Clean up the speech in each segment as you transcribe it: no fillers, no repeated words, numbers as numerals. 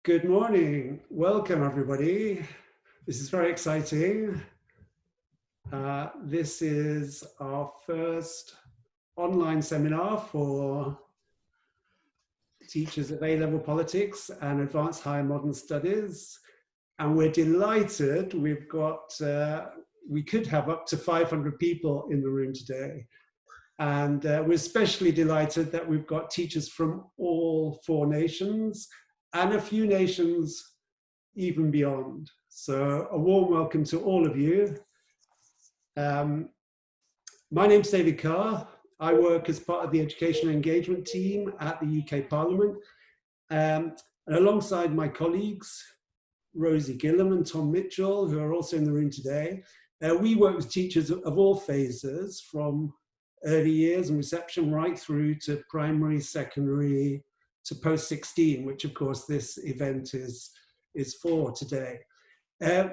Good morning. Welcome, everybody. This is very exciting. This is our first online seminar for teachers of A-level politics and advanced higher modern studies. And we're delighted we could have up to 500 people in the room today. And we're especially delighted that we've got teachers from all 4 nations and a few nations even beyond. So a warm welcome to all of you. My name's David Carr. I work as part of the education engagement team at the UK Parliament. And alongside my colleagues, Rosie Gillam and Tom Mitchell, who are also in the room today, we work with teachers of all phases, from early years and reception right through to primary, secondary, to post-16, which of course this event is for today.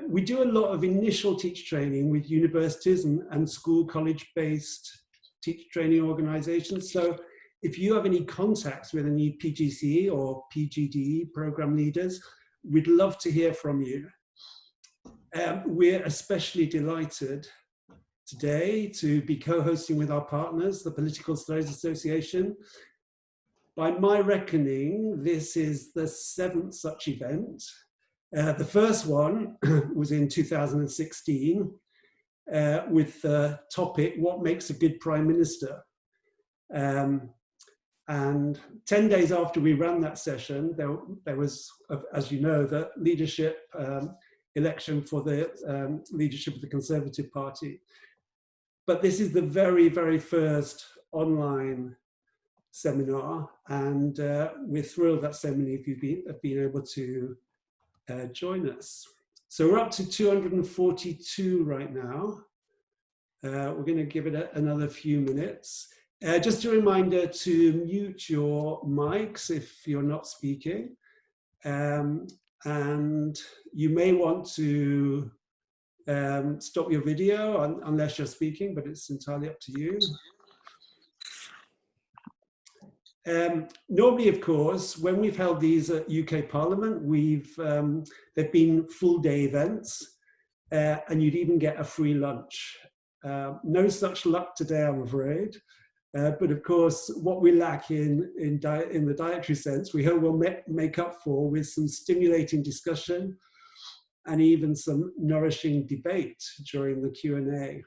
We do a lot of initial teacher training with universities and school college-based teacher training organizations. So if you have any contacts with any PGCE or PGDE program leaders, we'd love to hear from you. We're especially delighted today to be co-hosting with our partners, the Political Studies Association. By my reckoning, this is the 7th such event. The first one was in 2016 with the topic, what makes a good Prime Minister? And 10 days after we ran that session, there was, as you know, the leadership election for the leadership of the Conservative Party. But this is the very, very first online seminar, and we're thrilled that so many of you have been able to join us. So we're up to 242 right now. We're going to give it another few minutes. Just a reminder to mute your mics if you're not speaking. And you may want to stop your video unless you're speaking, but it's entirely up to you. Normally, of course, when we've held these at UK Parliament, they've been full day events, and you'd even get a free lunch. No such luck today, I'm afraid. But of course, what we lack in the dietary sense, we hope we'll make up for with some stimulating discussion and even some nourishing debate during the Q&A.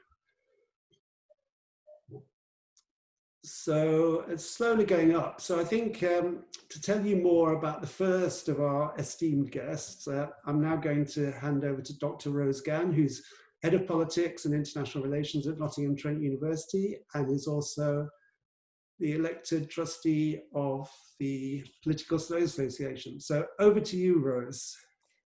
So it's slowly going up. So I think to tell you more about the first of our esteemed guests, I'm now going to hand over to Dr. Rose Gann, who's Head of Politics and International Relations at Nottingham Trent University, and is also the elected trustee of the Political Studies Association. So over to you, Rose.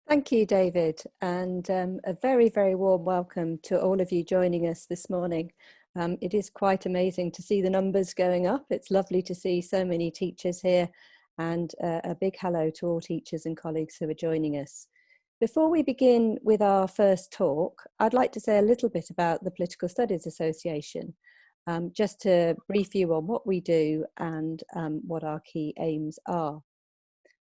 Thank you, David, and a very, very warm welcome to all of you joining us this morning. It is quite amazing to see the numbers going up. It's lovely to see so many teachers here, and a big hello to all teachers and colleagues who are joining us. Before we begin with our first talk, I'd like to say a little bit about the Political Studies Association, just to brief you on what we do and what our key aims are.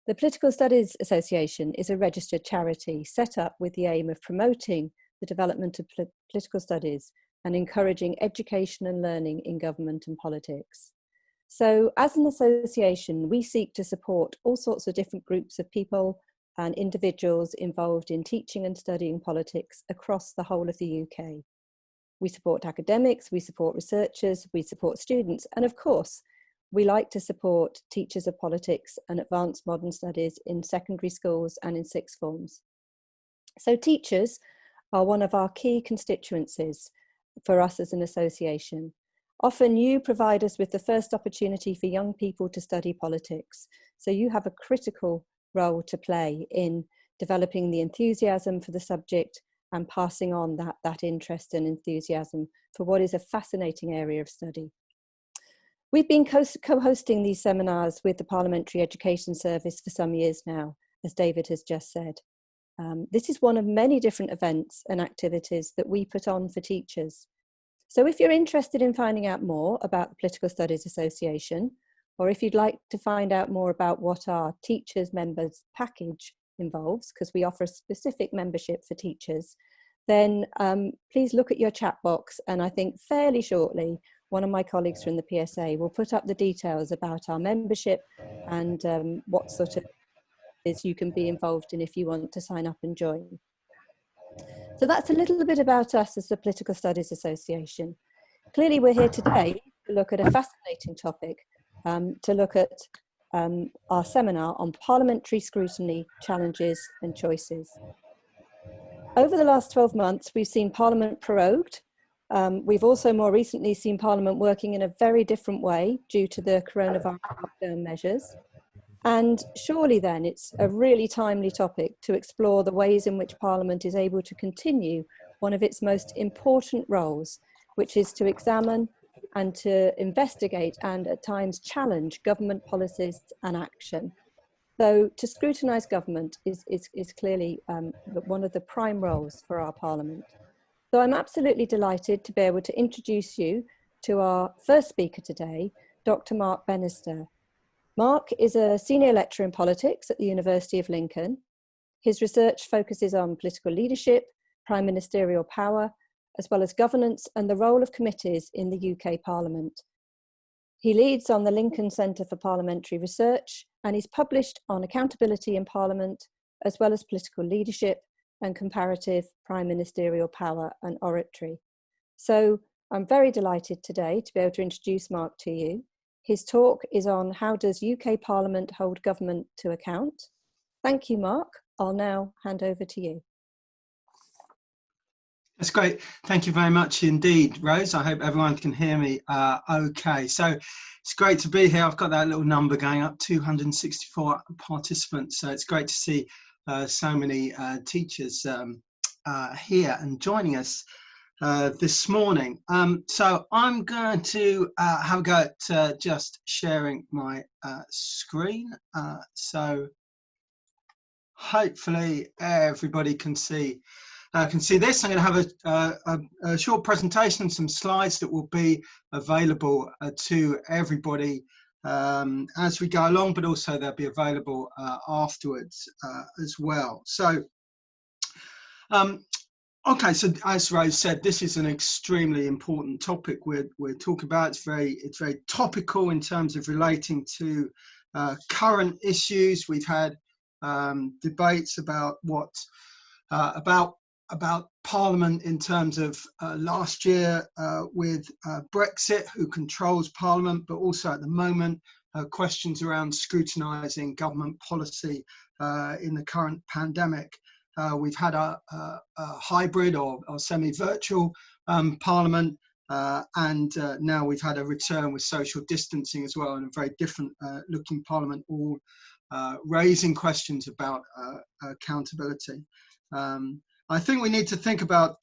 The Political Studies Association is a registered charity set up with the aim of promoting the development of political studies and encouraging education and learning in government and politics. So as an association, we seek to support all sorts of different groups of people and individuals involved in teaching and studying politics across the whole of the UK. We support academics, we support researchers, we support students, and of course, we like to support teachers of politics and advanced modern studies in secondary schools and in sixth forms. So teachers are one of our key constituencies for us as an association. Often you provide us with the first opportunity for young people to study politics. So you have a critical role to play in developing the enthusiasm for the subject and passing on that interest and enthusiasm for what is a fascinating area of study. We've been co-hosting these seminars with the Parliamentary Education Service for some years now, as David has just said. This is one of many different events and activities that we put on for teachers. So if you're interested in finding out more about the Political Studies Association, or if you'd like to find out more about what our teachers members package involves, because we offer a specific membership for teachers, then please look at your chat box, and I think fairly shortly one of my colleagues from the PSA will put up the details about our membership and what sort of is you can be involved in if you want to sign up and join. So that's a little bit about us as the Political Studies Association. Clearly we're here today to look at a fascinating topic, to look at our seminar on parliamentary scrutiny, challenges and choices. Over the last 12 months, we've seen Parliament prorogued. We've also more recently seen Parliament working in a very different way due to the coronavirus lockdown measures. And surely then it's a really timely topic to explore the ways in which Parliament is able to continue one of its most important roles, which is to examine and to investigate and at times challenge government policies and action. So to scrutinise government is clearly one of the prime roles for our Parliament. So I'm absolutely delighted to be able to introduce you to our first speaker today, Dr. Mark Bennister. Mark is a senior lecturer in politics at the University of Lincoln. His research focuses on political leadership, prime ministerial power, as well as governance and the role of committees in the UK Parliament. He leads on the Lincoln Centre for Parliamentary Research, and he's published on accountability in Parliament, as well as political leadership and comparative prime ministerial power and oratory. So I'm very delighted today to be able to introduce Mark to you. His talk is on how does UK Parliament hold government to account. Thank you, Mark. I'll now hand over to you. That's great. Thank you very much indeed, Rose. I hope everyone can hear me okay. So it's great to be here. I've got that little number going up, 264 participants. So it's great to see so many teachers here and joining us this morning. So I'm going to have a go at just sharing my screen. So hopefully everybody can see this. I'm going to have a short presentation, some slides that will be available to everybody as we go along, but also they'll be available afterwards as well. So, okay, so as Rose said, this is an extremely important topic we're talking about. It's very topical in terms of relating to current issues. We've had debates about about Parliament in terms of last year with Brexit, who controls Parliament, but also at the moment questions around scrutinising government policy in the current pandemic. We've had a hybrid or semi-virtual Parliament, and now we've had a return with social distancing as well, and a very different looking Parliament, all raising questions about accountability. I think we need to think about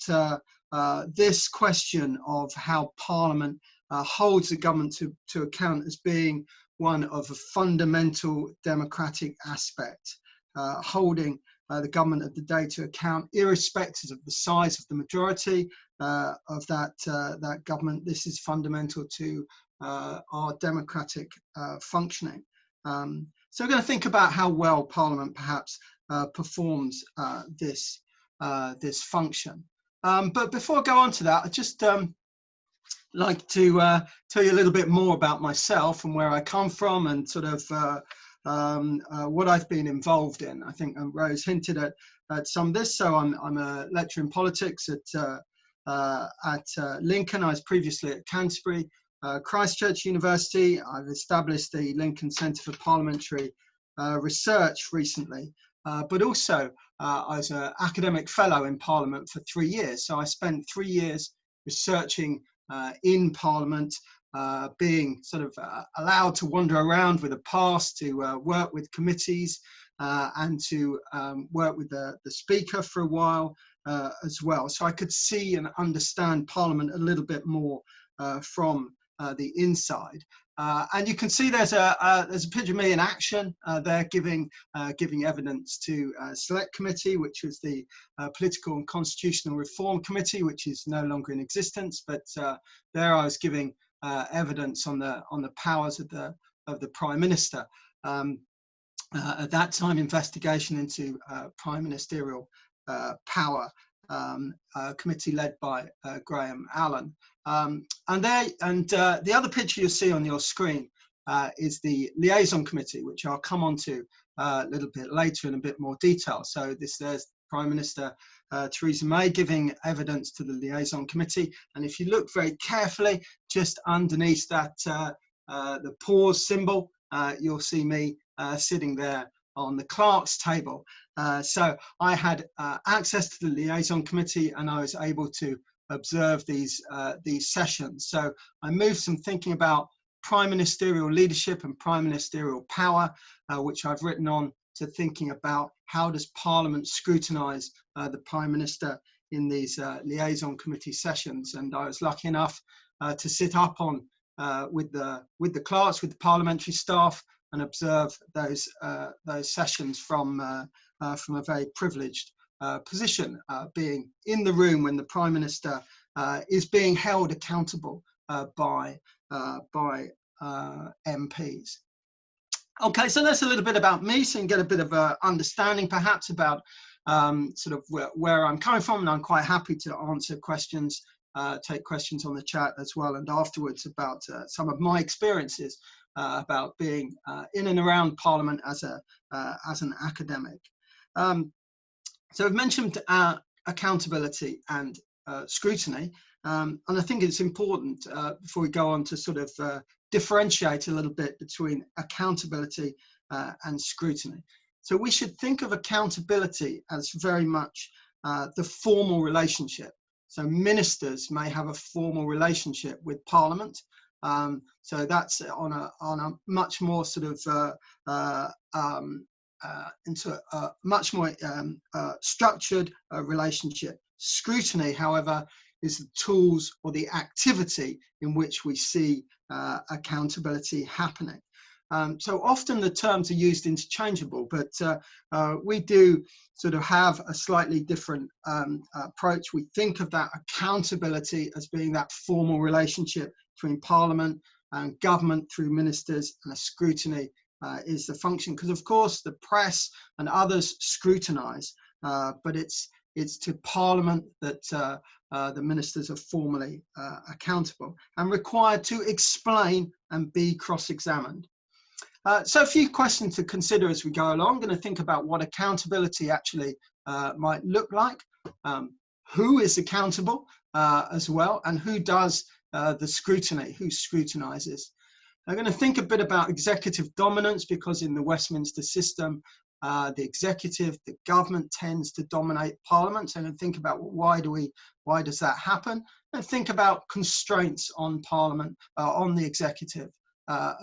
this question of how Parliament holds the government to account as being one of a fundamental democratic aspect, holding the government of the day to account, irrespective of the size of the majority of that government. This is fundamental to our democratic functioning. So we're going to think about how well Parliament perhaps performs this function. But before I go on to that, I'd just like to tell you a little bit more about myself and where I come from, and sort of what I've been involved in. I think Rose hinted at some of this. So I'm a lecturer in politics at Lincoln. I was previously at Canterbury, Christchurch University. I've established the Lincoln Centre for Parliamentary Research recently, but also I was an academic fellow in Parliament for 3 years. So I spent 3 years researching in Parliament, being sort of allowed to wander around with a pass to work with committees and to work with the Speaker for a while as well. So I could see and understand Parliament a little bit more from the inside. And you can see there's a picture of me in action there, giving evidence to Select Committee, which was the Political and Constitutional Reform Committee, which is no longer in existence. But there I was giving evidence on the powers of of the Prime Minister. At that time, investigation into prime ministerial power, a committee led by Graham Allen. And the other picture you see on your screen is the Liaison Committee, which I'll come on to a little bit later in a bit more detail. So there's Prime Minister Theresa May giving evidence to the Liaison Committee. And if you look very carefully, just underneath that, the pause symbol, you'll see me sitting there on the clerk's table. So I had access to the Liaison Committee, and I was able to observe these sessions. So I moved from thinking about prime ministerial leadership and prime ministerial power, which I've written on, to thinking about how does Parliament scrutinise the Prime Minister in these Liaison Committee sessions. And I was lucky enough to sit up on with the clerks, with the parliamentary staff, and observe those sessions from a very privileged position, being in the room when the Prime Minister is being held accountable by MPs. Okay, so that's a little bit about me, so you can get a bit of a understanding perhaps about sort of where I'm coming from, and I'm quite happy to answer questions, take questions on the chat as well, and afterwards about some of my experiences about being in and around Parliament as an academic. So I've mentioned accountability and scrutiny, and I think it's important before we go on to sort of differentiate a little bit between accountability and scrutiny. So we should think of accountability as very much the formal relationship. So ministers may have a formal relationship with Parliament. So that's on a much more sort of into a much more structured relationship. Scrutiny, however, is the tools or the activity in which we see accountability happening. So often the terms are used interchangeable, but we do sort of have a slightly different approach. We think of that accountability as being that formal relationship between Parliament and government through ministers, and a scrutiny is the function, because of course the press and others scrutinise, but it's to Parliament that the ministers are formally accountable and required to explain and be cross-examined. So a few questions to consider as we go along. I'm going to think about what accountability actually might look like, who is accountable as well, and who does the scrutiny, who scrutinises. I'm going to think a bit about executive dominance, because in the Westminster system, the executive, the government tends to dominate Parliament. So I'm going to think about why does that happen, and think about constraints on Parliament, on the executive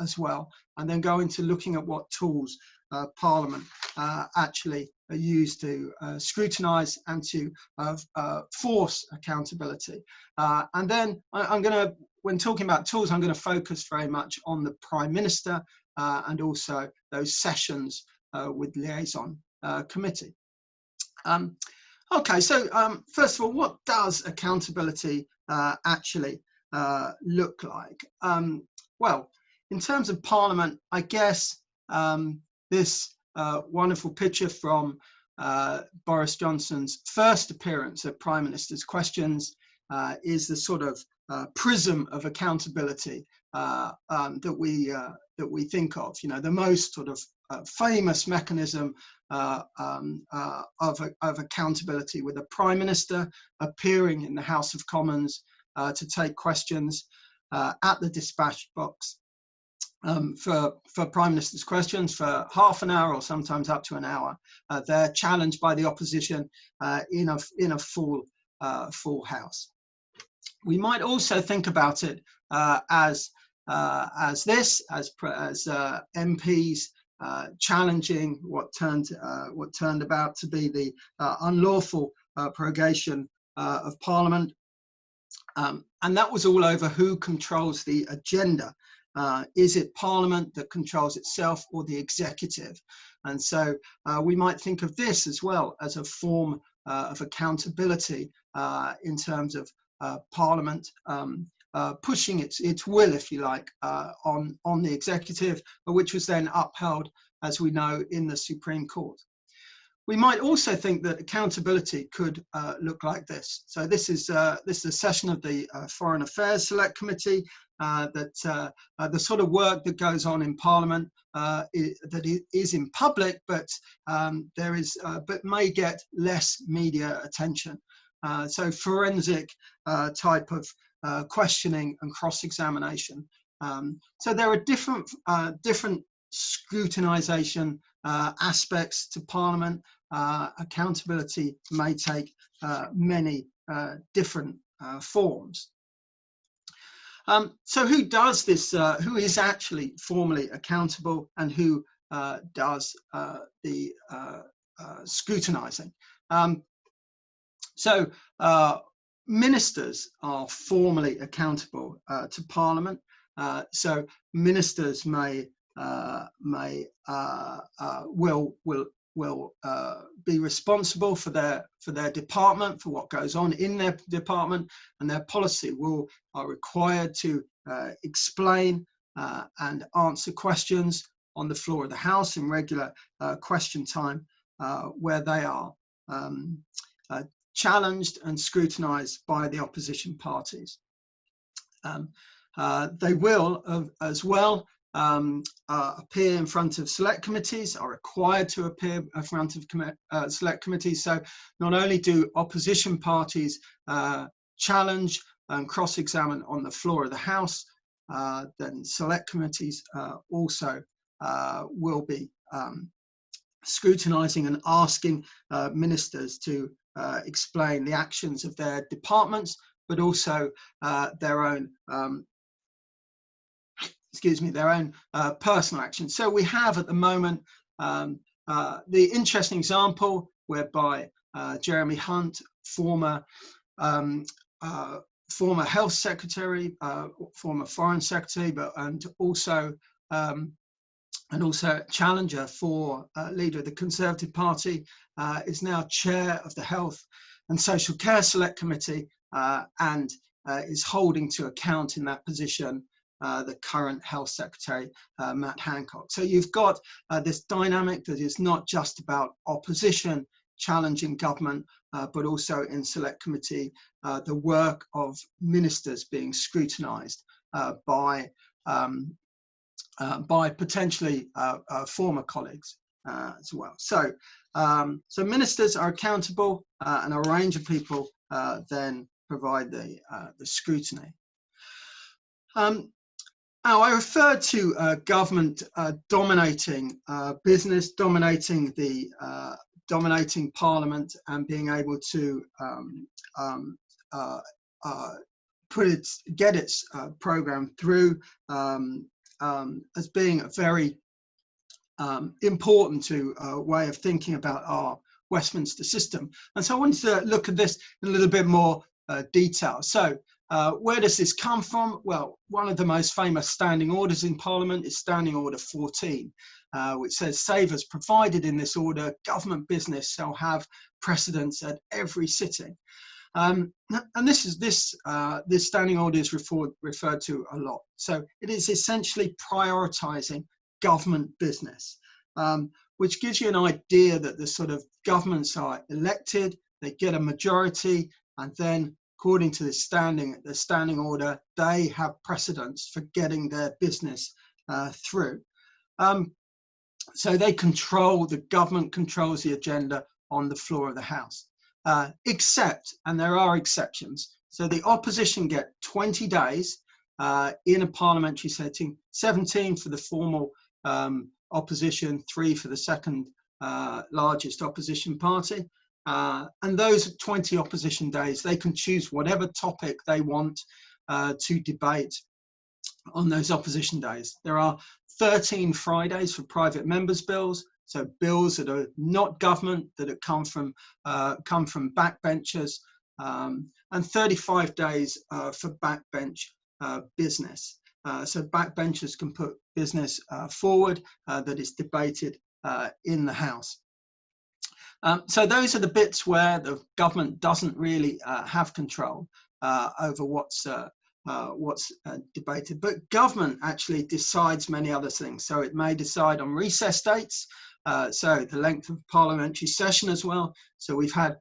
as well, and then go into looking at what tools Parliament actually are used to scrutinise and to force accountability. And then I'm going to, when talking about tools, I'm going to focus very much on the Prime Minister and also those sessions with Liaison Committee. Okay, so first of all, what does accountability actually look like? Well, in terms of Parliament, I guess this wonderful picture from Boris Johnson's first appearance at Prime Minister's Questions is the sort of prism of accountability that we think of. You know, the most sort of famous mechanism of accountability, with a Prime Minister appearing in the House of Commons to take questions at the dispatch box for Prime Minister's Questions for half an hour or sometimes up to an hour. They're challenged by the opposition in a full House. We might also think about it as MPs challenging what turned about to be the unlawful prorogation of Parliament, and that was all over who controls the agenda. Is it Parliament that controls itself, or the executive? And so we might think of this as well as a form of accountability in terms of Parliament pushing its will, if you like, on the executive, which was then upheld, as we know, in the Supreme Court. We might also think that accountability could look like this. So this is a session of the Foreign Affairs Select Committee, the sort of work that goes on in Parliament that is in public, but but may get less media attention. So forensic type of questioning and cross-examination. So there are different scrutinisation aspects to Parliament. Accountability may take many different forms. So who does this? Who is actually formally accountable, and who does the scrutinising? So ministers are formally accountable to Parliament. So ministers will be responsible for their department, for what goes on in their department, and their policy are required to explain and answer questions on the floor of the House in regular question time, where they are challenged and scrutinised by the opposition parties. They will as well appear in front of select committees, are required to appear in front of select committees. So not only do opposition parties challenge and cross-examine on the floor of the House, then select committees also will be scrutinising and asking ministers to explain the actions of their departments, but also their own their own personal actions. So we have at the moment the interesting example whereby Jeremy Hunt, former Health Secretary, former Foreign Secretary, and also challenger for leader of the Conservative Party, is now chair of the Health and Social Care Select Committee, and is holding to account in that position the current Health Secretary, Matt Hancock. So you've got this dynamic that is not just about opposition challenging government, but also in Select Committee, the work of ministers being scrutinised by potentially former colleagues as well. So, so ministers are accountable, and a range of people then provide the scrutiny. Now, I referred to government dominating business, dominating Parliament, and being able to get its programme through as being a very important to way of thinking about our Westminster system. And so I wanted to look at this in a little bit more detail. So where does this come from? Well, one of the most famous standing orders in Parliament is Standing Order 14, which says, "Save as provided in this order, government business shall have precedence at every sitting." And this standing order is referred to a lot. So it is essentially prioritising government business, which gives you an idea that the sort of governments are elected, they get a majority, and then according to the standing order, they have precedence for getting their business through. So they control, the government controls the agenda on the floor of the House, except, and there are exceptions, so the opposition get 20 days in a parliamentary setting, 17 for the formal opposition, 3 for the second largest opposition party. And those 20 opposition days, they can choose whatever topic they want to debate on those opposition days. There are 13 Fridays for private members' bills, so bills that are not government, that have come from backbenchers, and 35 days for backbench business. So backbenchers can put business forward that is debated in the House. So those are the bits where the government doesn't really have control over what's what's debated. But government actually decides many other things. So it may decide on recess dates, so the length of parliamentary session as well. So we've had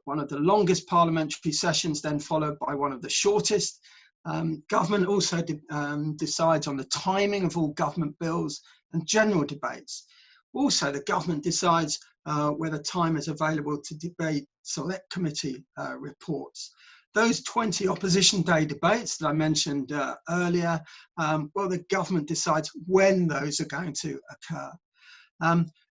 one of the longest parliamentary sessions, then followed by one of the shortest. Government also decides on the timing of all government bills and general debates. Also, the government decides whether time is available to debate select committee reports. Those 20 opposition day debates that I mentioned earlier, well, the government decides when those are going to occur.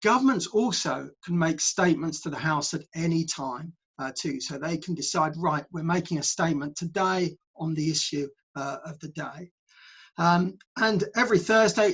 Governments also can make statements to the House at any time too. So they can decide, right, we're making a statement today on the issue of the day. And every Thursday,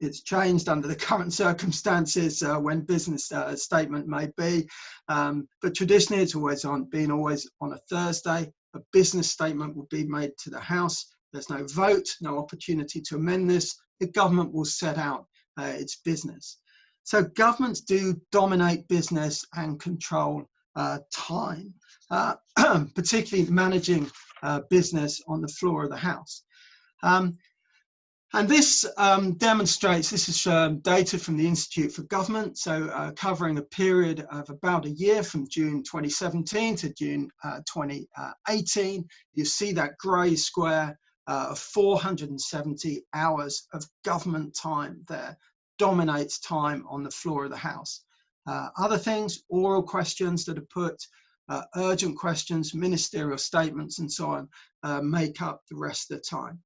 it's changed under the current circumstances when business statement may be, but traditionally it's always been on a Thursday. A business statement will be made to the House. There's no vote, no opportunity to amend this. The government will set out its business. So governments do dominate business and control time, particularly managing business on the floor of the House. And this demonstrates, this is data from the Institute for Government, so covering a period of about a year from June 2017 to June 2018. You see that grey square of 470 hours of government time there, dominates time on the floor of the House. Other things, oral questions that are put, urgent questions, ministerial statements and so on, make up the rest of the time.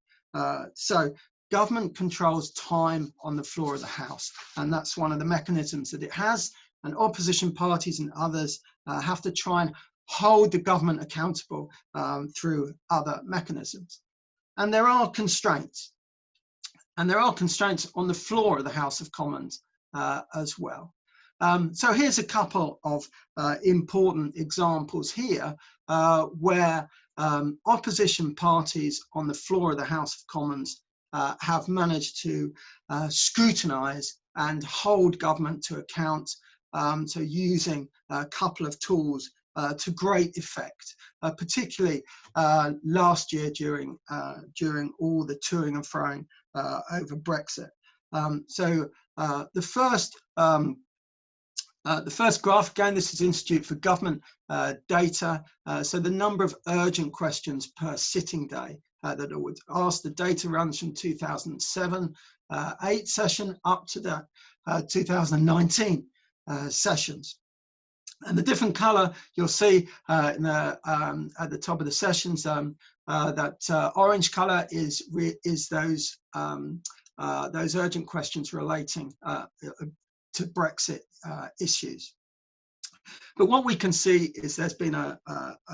So government controls time on the floor of the House, and that's one of the mechanisms that it has, and opposition parties and others have to try and hold the government accountable through other mechanisms. And there are constraints. And there are constraints on the floor of the House of Commons as well. So here's a couple of important examples here where opposition parties on the floor of the House of Commons have managed to scrutinise and hold government to account, so using a couple of tools to great effect, particularly last year during all the toing and froing over Brexit. So the first graph, again, this is Institute for Government data. So the number of urgent questions per sitting day that are asked. The data runs from 2007-8 session up to the 2019 sessions. And the different colour you'll see at the top of the sessions, that orange colour is those urgent questions relating to Brexit issues. But what we can see is there's been a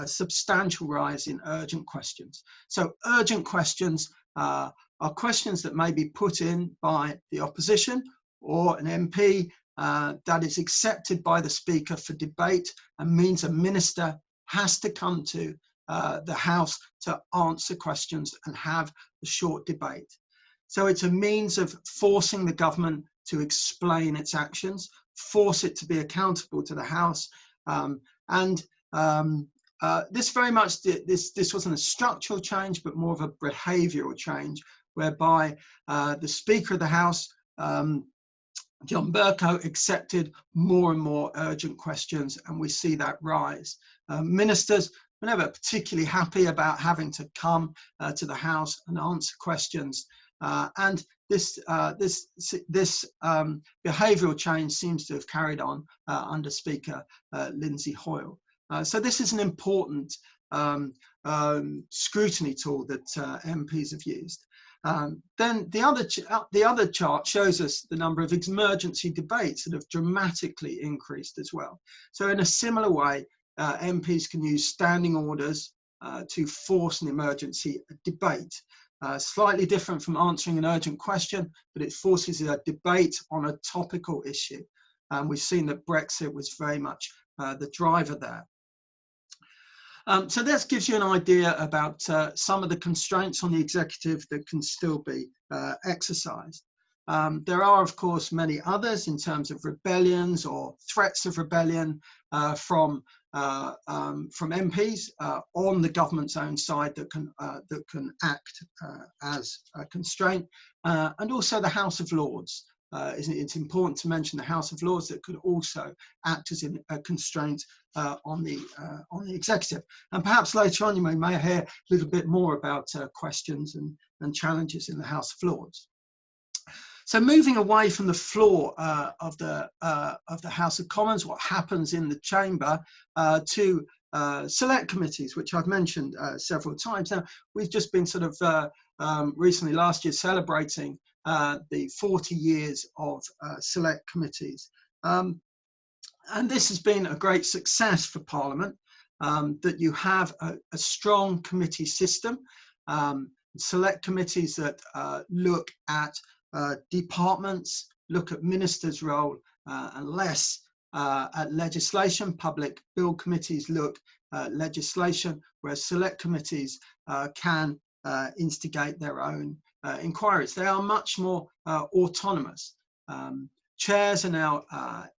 substantial rise in urgent questions. So urgent questions are questions that may be put in by the opposition or an MP that is accepted by the Speaker for debate, and means a minister has to come to the House to answer questions and have a short debate. So it's a means of forcing the government to explain its actions, force it to be accountable to the House. This very much, this wasn't a structural change, but more of a behavioural change, whereby the Speaker of the House, John Bercow, accepted more and more urgent questions, and we see that rise. Ministers were never particularly happy about having to come to the House and answer questions, and this behavioural change seems to have carried on under Speaker Lindsay Hoyle. So this is an important scrutiny tool that MPs have used. Then the other chart shows us the number of emergency debates that have dramatically increased as well. So in a similar way, MPs can use standing orders to force an emergency debate. Slightly different from answering an urgent question, but it forces a debate on a topical issue. We've seen that Brexit was very much the driver there. So this gives you an idea about some of the constraints on the executive that can still be exercised. There are, of course, many others in terms of rebellions or threats of rebellion from from MPs on the government's own side that can act as a constraint, and also the House of Lords. It's important to mention the House of Lords that could also act as a constraint on the executive. And perhaps later on you may hear a little bit more about questions and challenges in the House of Lords. So moving away from the floor of the House of Commons, what happens in the chamber, to select committees, which I've mentioned several times. Now, we've just been sort of recently last year celebrating the 40 years of select committees. And this has been a great success for Parliament, that you have a strong committee system, select committees that look at departments, look at ministers' role, and less at legislation. Public bill committees look at legislation, whereas select committees can instigate their own inquiries. They are much more autonomous. Chairs are now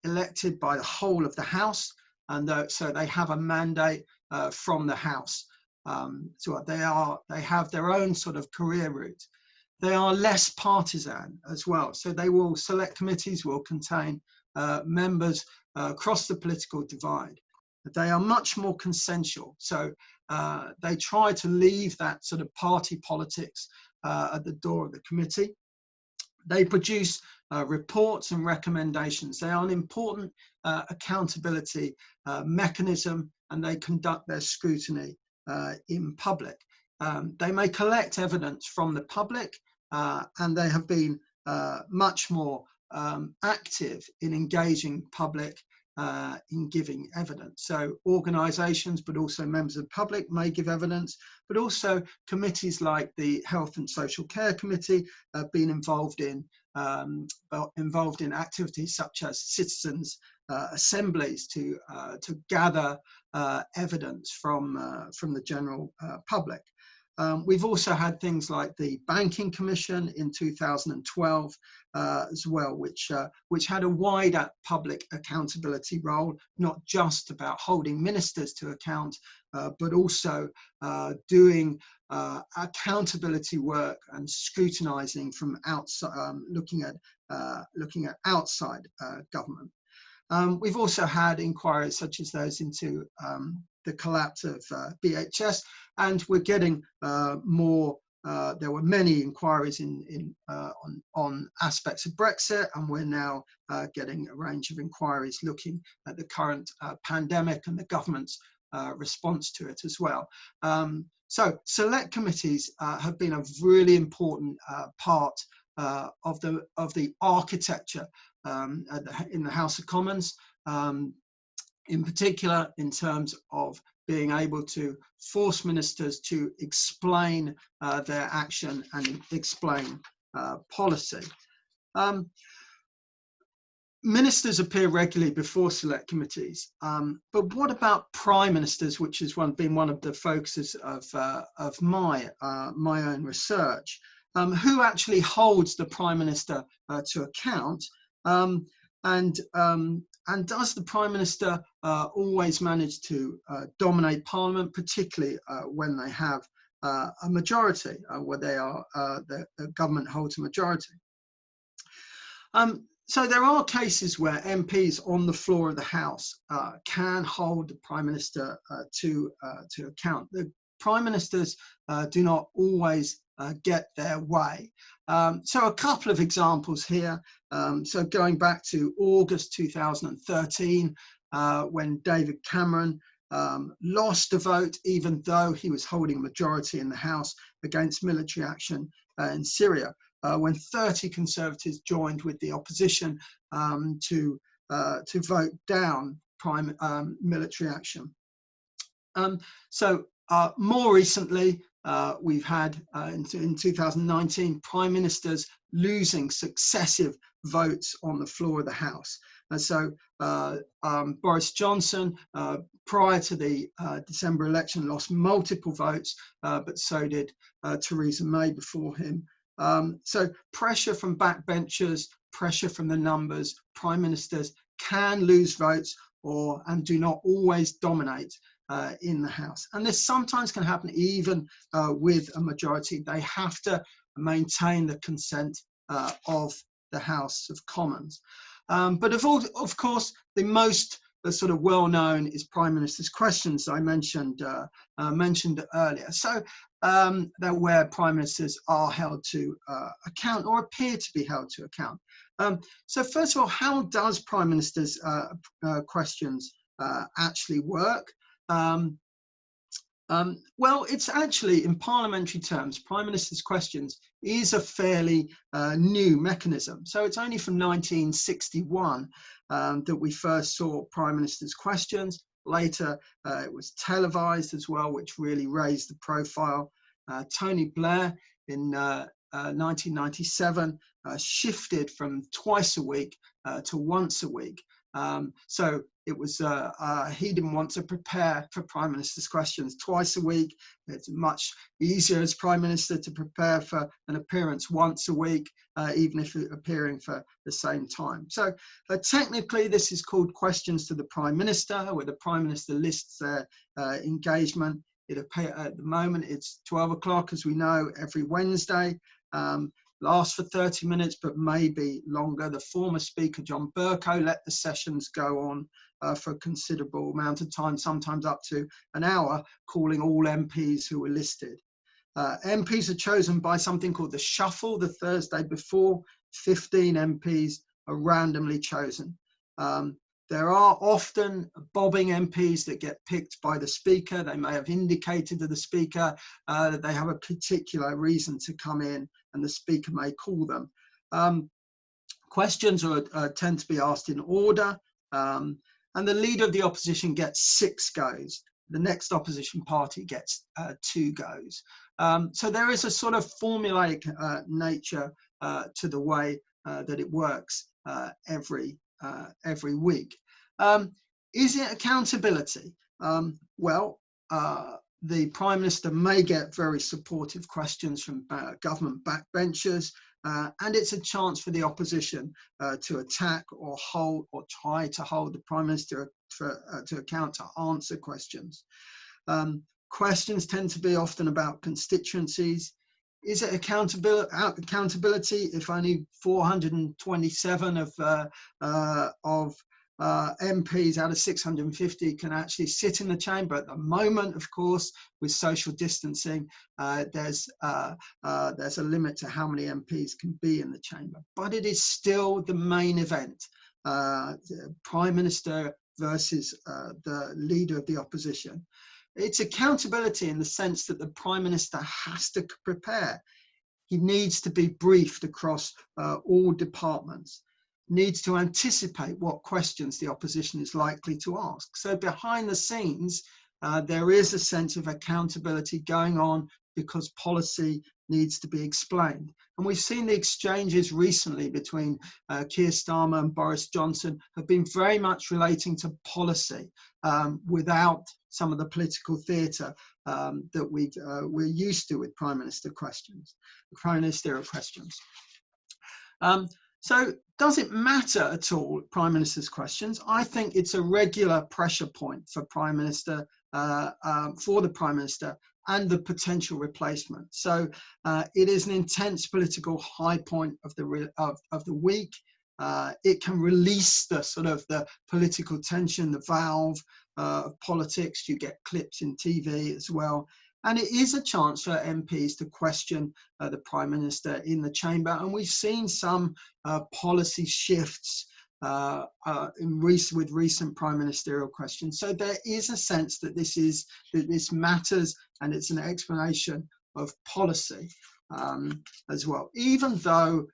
elected by the whole of the House, and so they have a mandate from the House. So they have their own sort of career route. They are less partisan as well. So select committees will contain members across the political divide. They are much more consensual. So they try to leave that sort of party politics at the door of the committee. They produce reports and recommendations. They are an important accountability mechanism, and they conduct their scrutiny in public. They may collect evidence from the public, and they have been much more active in engaging public in giving evidence. So organisations, but also members of the public may give evidence, but also committees like the Health and Social Care Committee have been involved in activities such as citizens' assemblies to gather evidence from the general public. We've also had things like the Banking Commission in 2012 as well, which had a wider public accountability role, not just about holding ministers to account, but also doing accountability work and scrutinising from outside, looking at outside government. We've also had inquiries such as those into the collapse of BHS, and we're getting more. There were many inquiries on aspects of Brexit, and we're now getting a range of inquiries looking at the current pandemic and the government's response to it as well. So select committees have been a really important part of the architecture in the House of Commons, in particular in terms of being able to force ministers to explain their action and explain policy. Ministers appear regularly before select committees, but what about prime ministers, which has been one of the focuses of my own research? Who actually holds the prime minister to account? And does the Prime Minister always manage to dominate Parliament, particularly when they have a majority, where the government holds a majority? So there are cases where MPs on the floor of the House can hold the Prime Minister to account. The Prime Ministers do not always get their way. So a couple of examples here. So going back to August 2013, when David Cameron lost a vote, even though he was holding a majority in the House against military action in Syria, when 30 Conservatives joined with the opposition to vote down military action. So more recently, we've had in 2019 prime ministers losing successive votes on the floor of the House. And so Boris Johnson, prior to the December election, lost multiple votes, but so did Theresa May before him. So pressure from backbenchers, pressure from the numbers, prime ministers can lose votes and do not always dominate in the House. And this sometimes can happen even with a majority. They have to maintain the consent of the House of Commons. But of course, the sort of well-known is Prime Minister's questions I mentioned earlier. So that where Prime Ministers are held to account or appear to be held to account. So first of all, how does Prime Minister's questions actually work? Well, it's actually, in parliamentary terms, Prime Minister's questions is a fairly new mechanism. So it's only from 1961 that we first saw Prime Minister's questions. Later, it was televised as well, which really raised the profile. Tony Blair in 1997 shifted from twice a week to once a week. So it was, he didn't want to prepare for Prime Minister's questions twice a week. It's much easier as Prime Minister to prepare for an appearance once a week, even if appearing for the same time. So technically this is called questions to the Prime Minister, where the Prime Minister lists their engagement. At the moment it's 12 o'clock, as we know, every Wednesday. Lasts for 30 minutes, but maybe longer. The former Speaker, John Bercow, let the sessions go on for a considerable amount of time, sometimes up to an hour, calling all MPs who were listed. MPs are chosen by something called the shuffle. The Thursday before, 15 MPs are randomly chosen. There are often bobbing MPs that get picked by the Speaker. They may have indicated to the Speaker that they have a particular reason to come in, and the Speaker may call them. Questions tend to be asked in order, and the Leader of the Opposition gets 6 goes. The next opposition party gets 2 goes. So there is a sort of formulaic nature to the way that it works every week. Is it accountability? Well, the Prime Minister may get very supportive questions from government backbenchers, and it's a chance for the opposition to attack or hold or try to hold the Prime Minister to account to answer questions. Questions tend to be often about constituencies. Is it accountability if only 427 of MPs out of 650 can actually sit in the chamber? At the moment, of course, with social distancing, there's a limit to how many MPs can be in the chamber. But it is still the main event, the Prime Minister versus the Leader of the Opposition. It's accountability in the sense that the Prime Minister has to prepare. He needs to be briefed across all departments, needs to anticipate what questions the opposition is likely to ask. So behind the scenes, there is a sense of accountability going on because policy needs to be explained. And we've seen the exchanges recently between Keir Starmer and Boris Johnson have been very much relating to policy without some of the political theatre that we're used to with Prime Minister questions, Prime Ministerial questions. So does it matter at all, Prime Minister's questions? I think it's a regular pressure point for Prime Minister, for the Prime Minister and the potential replacement. So it is an intense political high point of the week. It can release the sort of the political tension, the valve of politics. You get clips in TV as well. And it is a chance for MPs to question the Prime Minister in the chamber. And we've seen some policy shifts with recent Prime Ministerial questions. So there is a sense that this matters, and it's an explanation of policy as well, even though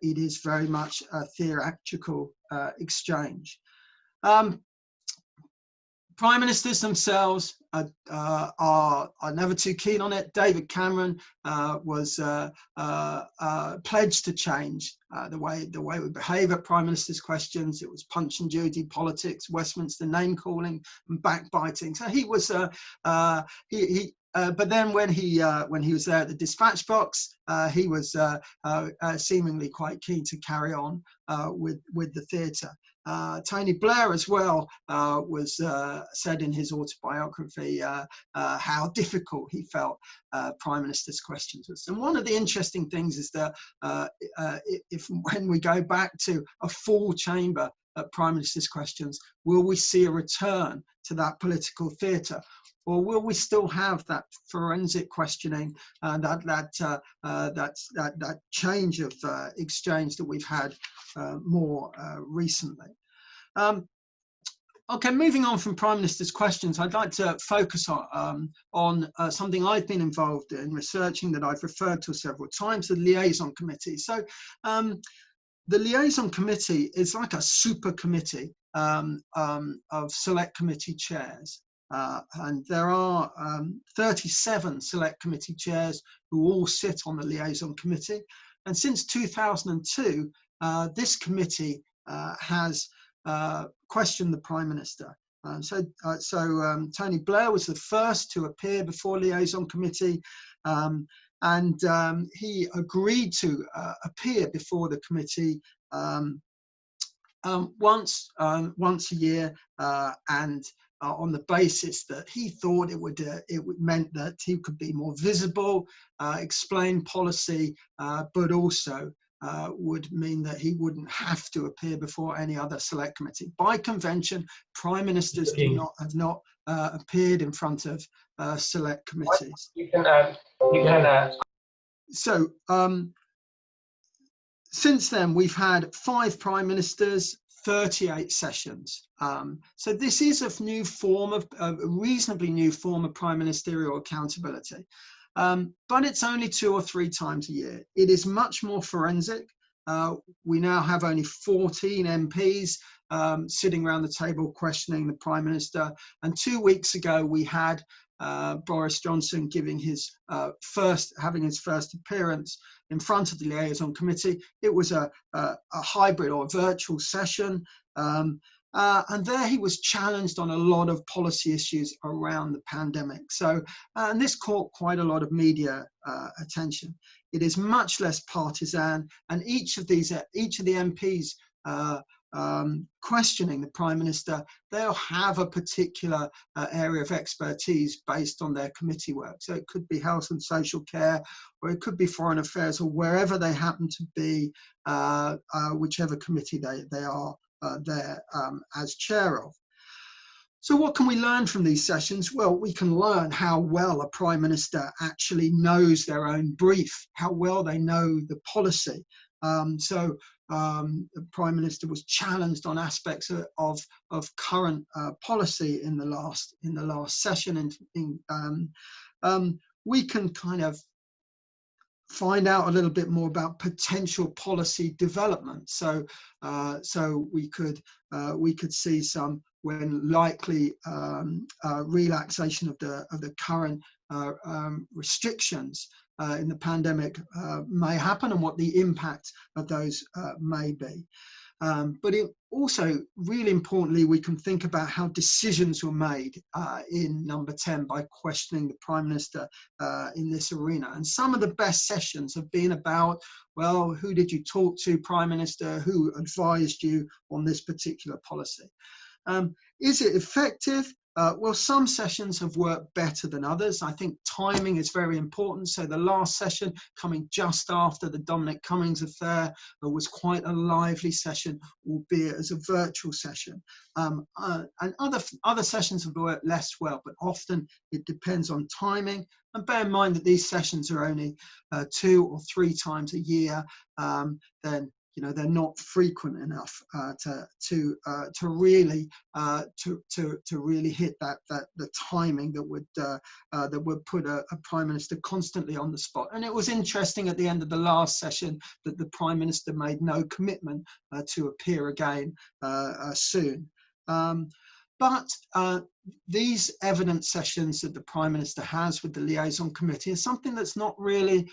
it is very much a theatrical exchange. Prime Ministers themselves are never too keen on it. David Cameron was pledged to change the way we behave at Prime Minister's questions. It was Punch and Judy politics, Westminster name calling, and backbiting. So he was but then when he was there at the dispatch box, he was seemingly quite keen to carry on with the theatre. Tony Blair as well was said in his autobiography how difficult he felt Prime Minister's questions was. And one of the interesting things is that when we go back to a full chamber at Prime Minister's questions, will we see a return to that political theatre? Or will we still have that forensic questioning, that change of exchange that we've had more recently? Okay, moving on from Prime Minister's questions, I'd like to focus on something I've been involved in researching that I've referred to several times, the Liaison Committee. So the Liaison Committee is like a super committee of select committee chairs. And there are 37 select committee chairs who all sit on the Liaison Committee. And since 2002, this committee has questioned the Prime Minister. So Tony Blair was the first to appear before Liaison Committee, and he agreed to appear before the committee once a year, and on the basis that he thought it meant that he could be more visible, explain policy, but also would mean that he wouldn't have to appear before any other select committee. By convention, Prime Ministers have not appeared in front of select committees. So since then, we've had 5 Prime Ministers, 38 sessions. So this is a reasonably new form of prime ministerial accountability, but it's only 2 or 3 times a year. It is much more forensic. We now have only 14 MPs sitting around the table questioning the Prime Minister. And 2 weeks ago, we had Boris Johnson having his first appearance in front of the Liaison Committee. It was a hybrid or a virtual session, and there he was challenged on a lot of policy issues around the pandemic. So, and this caught quite a lot of media attention. It is much less partisan, and each of the MPs questioning the Prime Minister, they'll have a particular area of expertise based on their committee work. So it could be health and social care, or it could be foreign affairs, or wherever they happen to be, whichever committee they are there as chair of. So what can we learn from these sessions? Well, we can learn how well a Prime Minister actually knows their own brief, how well they know the policy. The Prime Minister was challenged on aspects of current policy in the last session. We can kind of find out a little bit more about potential policy development. So we could see some when likely relaxation of the current restrictions in the pandemic may happen, and what the impact of those may be. But it also, really importantly, we can think about how decisions were made in number 10 by questioning the Prime Minister in this arena. And some of the best sessions have been about, well, who did you talk to, Prime Minister? Who advised you on this particular policy? Is it effective? Well, some sessions have worked better than others. I think timing is very important. So the last session, coming just after the Dominic Cummings affair, was quite a lively session, albeit as a virtual session. And other sessions have worked less well, but often it depends on timing. And bear in mind that these sessions are only 2 or 3 times a year. Then they're not frequent enough to really hit the timing that would put a Prime Minister constantly on the spot. And it was interesting at the end of the last session that the Prime Minister made no commitment to appear again soon. But these evidence sessions that the Prime Minister has with the Liaison Committee is something that's not really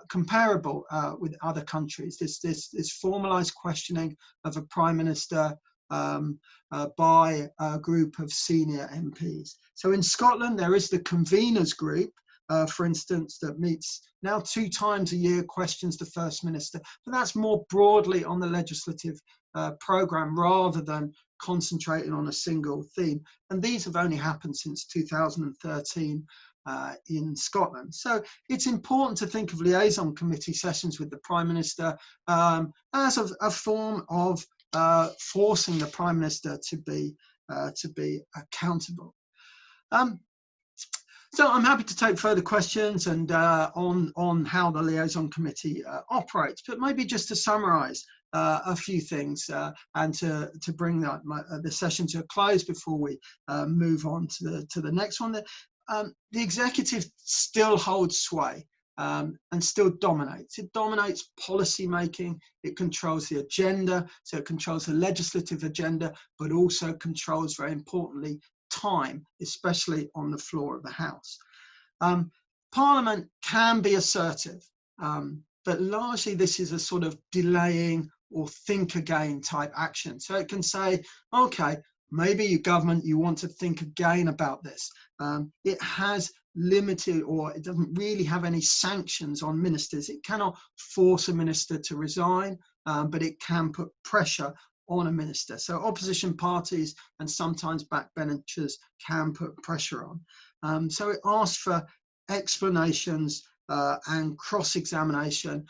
comparable with other countries. This formalised questioning of a Prime Minister by a group of senior MPs. So in Scotland, there is the conveners group, for instance, that meets now 2 times a year, questions the First Minister, but that's more broadly on the legislative programme rather than concentrating on a single theme. And these have only happened since 2013 in Scotland. So it's important to think of liaison committee sessions with the Prime Minister as a form of forcing the Prime Minister to be accountable. So I'm happy to take further questions and on how the liaison committee operates, but maybe just to summarise a few things and to bring the session to a close before we move on to the next one. The executive still holds sway and still dominates. It dominates policy making, it controls the agenda, so it controls the legislative agenda, but also controls, very importantly, time, especially on the floor of the House. Parliament can be assertive, but largely this is a sort of delaying or think again type action. So it can say, okay, maybe your government, you want to think again about this. It has limited, or it doesn't really have any sanctions on ministers. It cannot force a minister to resign, but it can put pressure on a minister. So opposition parties and sometimes backbenchers can put pressure on. So it asks for explanations and cross-examination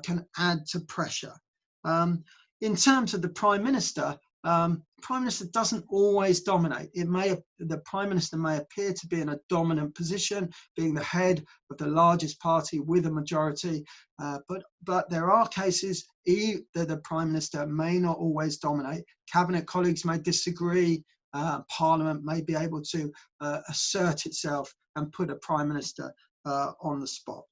can add to pressure. In terms of the Prime Minister, Prime Minister doesn't always dominate. The Prime Minister may appear to be in a dominant position, being the head of the largest party with a majority, but there are cases that the Prime Minister may not always dominate. Cabinet colleagues may disagree. Parliament may be able to assert itself and put a Prime Minister on the spot.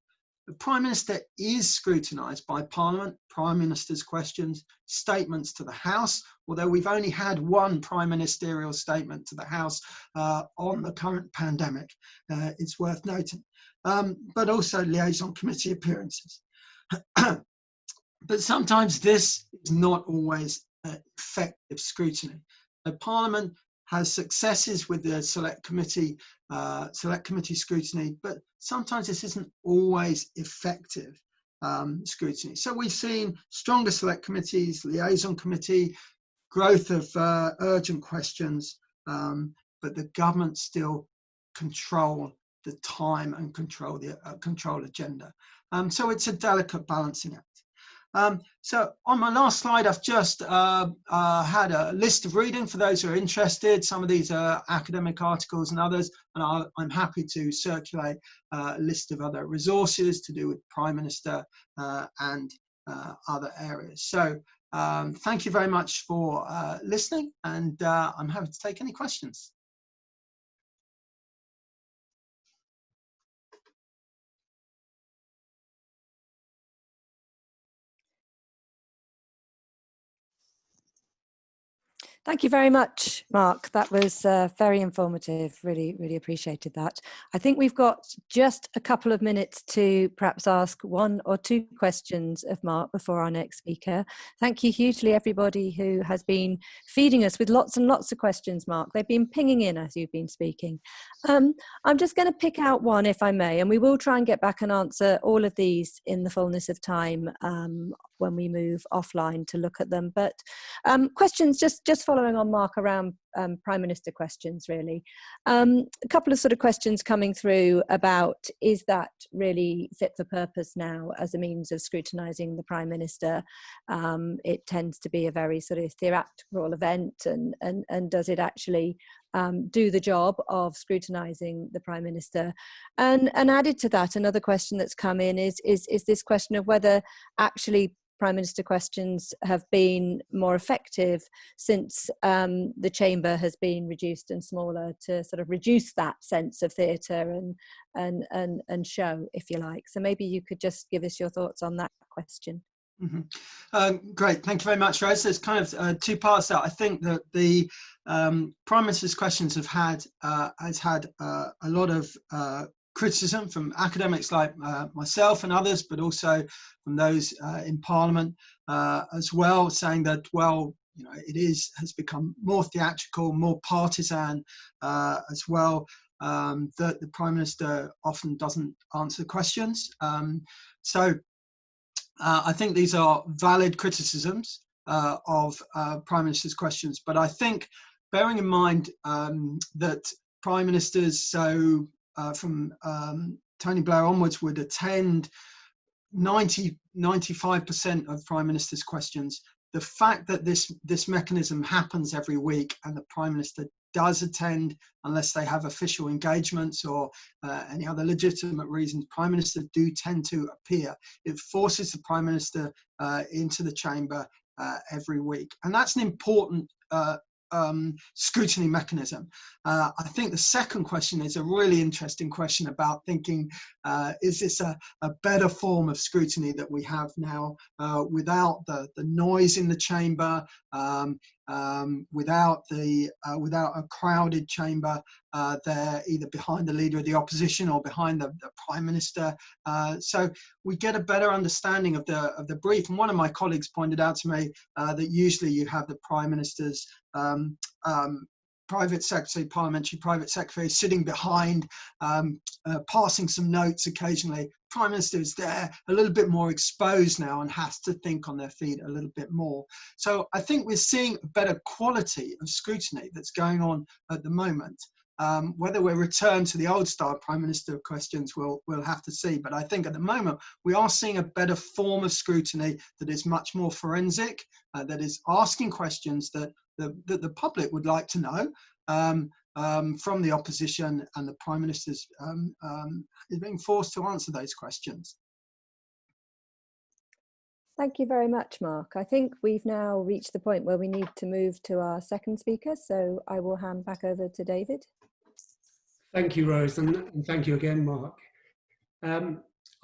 The Prime Minister is scrutinised by Parliament, Prime Minister's questions, statements to the House, although we've only had one Prime Ministerial statement to the House on the current pandemic, it's worth noting, but also liaison committee appearances. But sometimes this is not always effective scrutiny. The Parliament has successes with the select committee scrutiny, but sometimes this isn't always effective scrutiny. So we've seen stronger select committees, liaison committee, growth of urgent questions, but the government still control the time and control the control agenda. So it's a delicate balancing act. So on my last slide, I've just had a list of reading for those who are interested. Some of these are academic articles and others, and I'm happy to circulate a list of other resources to do with Prime Minister and other areas. So thank you very much for listening, and I'm happy to take any questions. Thank you very much, Mark. That was very informative. Really, really appreciated that. I think we've got just a couple of minutes to perhaps ask 1 or 2 questions of Mark before our next speaker. Thank you hugely, everybody who has been feeding us with lots and lots of questions, Mark. They've been pinging in as you've been speaking. I'm just going to pick out one, if I may, and we will try and get back and answer all of these in the fullness of time when we move offline to look at them. But questions just following on Mark around Prime Minister questions, really. A couple of sort of questions coming through about, is that really fit for purpose now as a means of scrutinising the Prime Minister? It tends to be a very sort of theatrical event, and does it actually do the job of scrutinising the Prime Minister? And added to that, another question that's come in is this question of whether actually Prime Minister questions have been more effective since the chamber has been reduced and smaller, to sort of reduce that sense of theatre and show, if you like. So maybe you could just give us your thoughts on that question. Mm-hmm. Great, thank you very much, Rose. There's kind of 2 parts there. I think that the Prime Minister's questions has had a lot of criticism from academics like myself and others, but also from those in Parliament as well, saying that, well, you know, has become more theatrical, more partisan as well. That the Prime Minister often doesn't answer questions. So I think these are valid criticisms of Prime Minister's questions, but I think bearing in mind that Prime Ministers, so from Tony Blair onwards, would attend 95% of Prime Minister's questions. The fact that this mechanism happens every week and the Prime Minister does attend, unless they have official engagements or any other legitimate reasons, Prime Ministers do tend to appear. It forces the Prime Minister into the chamber every week. And that's an important scrutiny mechanism. I think the second question is a really interesting question about thinking, is this a better form of scrutiny that we have now without the noise in the chamber, without a crowded chamber there, either behind the leader of the opposition or behind the Prime Minister. So we get a better understanding of the brief. And one of my colleagues pointed out to me that usually you have the Prime Minister's private secretary, parliamentary private secretary, sitting behind, passing some notes occasionally. Prime Minister is there, a little bit more exposed now and has to think on their feet a little bit more. So I think we're seeing a better quality of scrutiny that's going on at the moment. Whether we return to the old style Prime Minister questions, we'll have to see. But I think at the moment we are seeing a better form of scrutiny that is much more forensic, that is asking questions that the public would like to know from the opposition, and the Prime Minister is being forced to answer those questions. Thank you very much, Mark. I think we've now reached the point where we need to move to our second speaker, so I will hand back over to David. Thank you, Rose, and thank you again, Mark.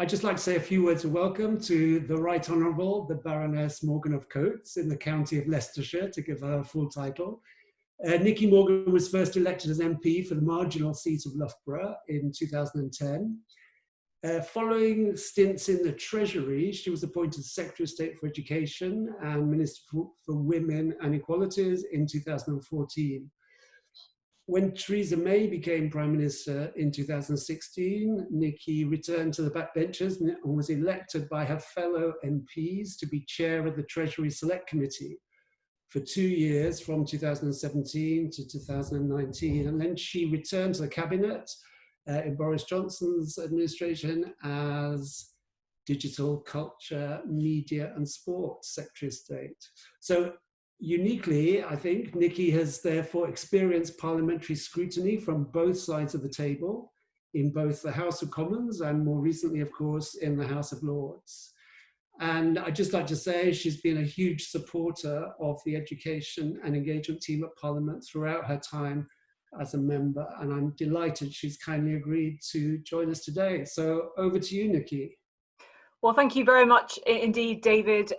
I'd just like to say a few words of welcome to the Right Honourable, the Baroness Morgan of Coates in the county of Leicestershire, to give her full title. Nicky Morgan was first elected as MP for the marginal seat of Loughborough in 2010. Following stints in the Treasury, she was appointed Secretary of State for Education and Minister for Women and Equalities in 2014. When Theresa May became Prime Minister in 2016, Nicky returned to the backbenchers and was elected by her fellow MPs to be chair of the Treasury Select Committee for 2 years, from 2017 to 2019. And then she returned to the Cabinet in Boris Johnson's administration as Digital, Culture, Media and Sport Secretary of State. So uniquely, I think, Nicky has therefore experienced parliamentary scrutiny from both sides of the table, in both the House of Commons and more recently, of course, in the House of Lords. And I'd just like to say she's been a huge supporter of the education and engagement team at Parliament throughout her time as a member. And I'm delighted she's kindly agreed to join us today. So over to you, Nicky. Well, thank you very much indeed, David.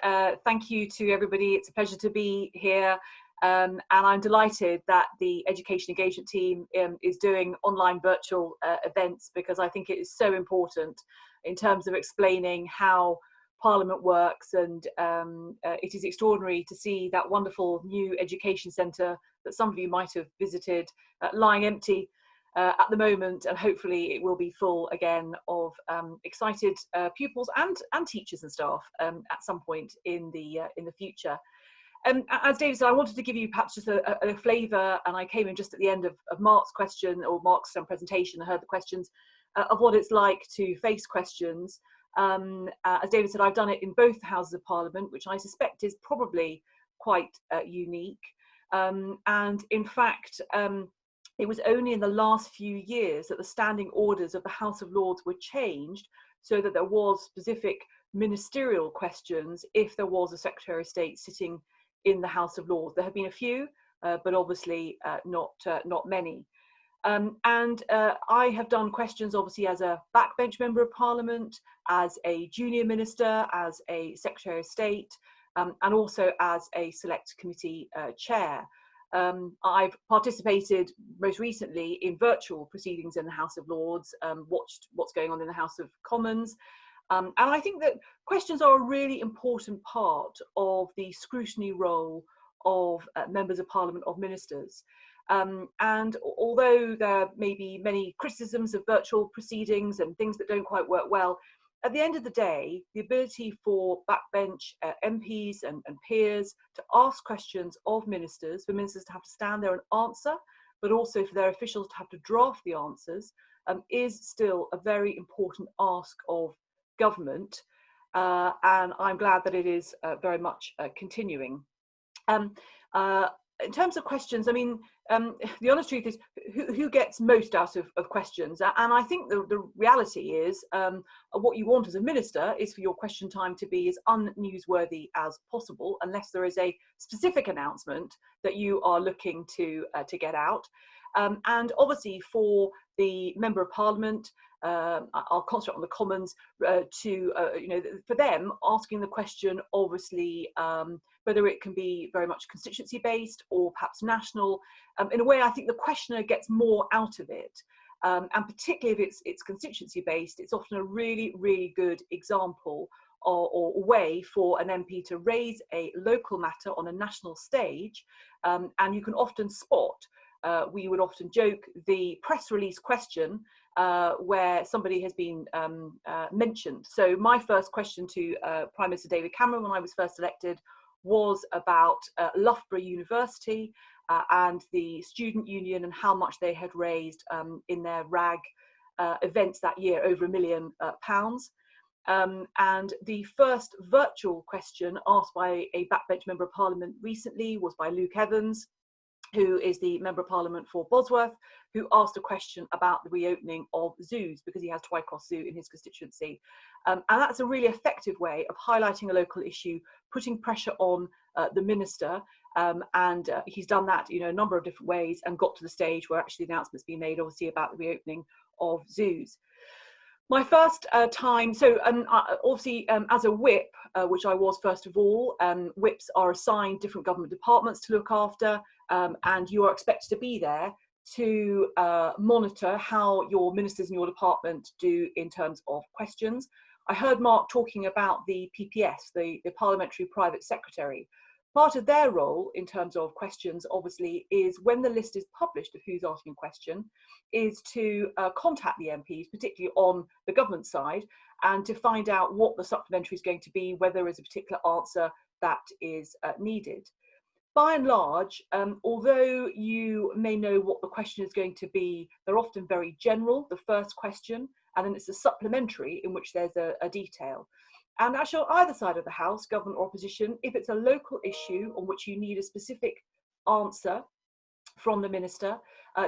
Thank you to everybody. It's a pleasure to be here. And I'm delighted that the education engagement team is doing online virtual events, because I think it is so important in terms of explaining how Parliament works. And it is extraordinary to see that wonderful new education centre that some of you might have visited lying empty at the moment, and hopefully it will be full again of excited pupils and teachers and staff at some point in the future. As David said, I wanted to give you perhaps just a flavour, and I came in just at the end of Mark's question, or Mark's presentation. I heard the questions of what it's like to face questions. As David said, I've done it in both Houses of Parliament, which I suspect is probably quite unique. And in fact, it was only in the last few years that the standing orders of the House of Lords were changed so that there was specific ministerial questions if there was a Secretary of State sitting in the House of Lords. There have been a few, but obviously not many. And I have done questions obviously as a backbench member of Parliament, as a junior minister, as a Secretary of State, and also as a select committee chair. I've participated most recently in virtual proceedings in the House of Lords, watched what's going on in the House of Commons. And I think that questions are a really important part of the scrutiny role of members of Parliament, of ministers. And although there may be many criticisms of virtual proceedings and things that don't quite work well, at the end of the day, the ability for backbench MPs and peers to ask questions of ministers, for ministers to have to stand there and answer, but also for their officials to have to draft the answers, is still a very important ask of government. And I'm glad that it is very much continuing. In terms of questions, I mean, the honest truth is who gets most out of questions? And I think the reality is what you want as a minister is for your question time to be as unnewsworthy as possible, unless there is a specific announcement that you are looking to get out. And obviously for the Member of Parliament, I'll concentrate on the Commons, for them, asking the question, obviously, whether it can be very much constituency based or perhaps national. In a way, I think the questioner gets more out of it. And particularly if it's constituency based, it's often a really, really good example or way for an MP to raise a local matter on a national stage. And you can often spot, we would often joke, the press release question where somebody has been mentioned. So my first question to Prime Minister David Cameron when I was first elected was about Loughborough University and the student union and how much they had raised in their RAG events that year, over £1 million. And the first virtual question asked by a backbench Member of Parliament recently was by Luke Evans, who is the Member of Parliament for Bosworth, who asked a question about the reopening of zoos because he has Twycross Zoo in his constituency. And that's a really effective way of highlighting a local issue, putting pressure on the minister, and he's done that a number of different ways and got to the stage where actually the announcement's been made, obviously, about the reopening of zoos. My first time, so obviously as a whip, which I was first of all, whips are assigned different government departments to look after, and you are expected to be there to monitor how your ministers in your department do in terms of questions. I heard Mark talking about the PPS, the Parliamentary Private Secretary. Part of their role in terms of questions, obviously, is when the list is published of who's asking a question, is to contact the MPs, particularly on the government side, and to find out what the supplementary is going to be, whether there is a particular answer that is needed. By and large, although you may know what the question is going to be, they're often very general, the first question, and then it's a supplementary in which there's a detail. And actually, on either side of the House, government or opposition, if it's a local issue on which you need a specific answer from the minister,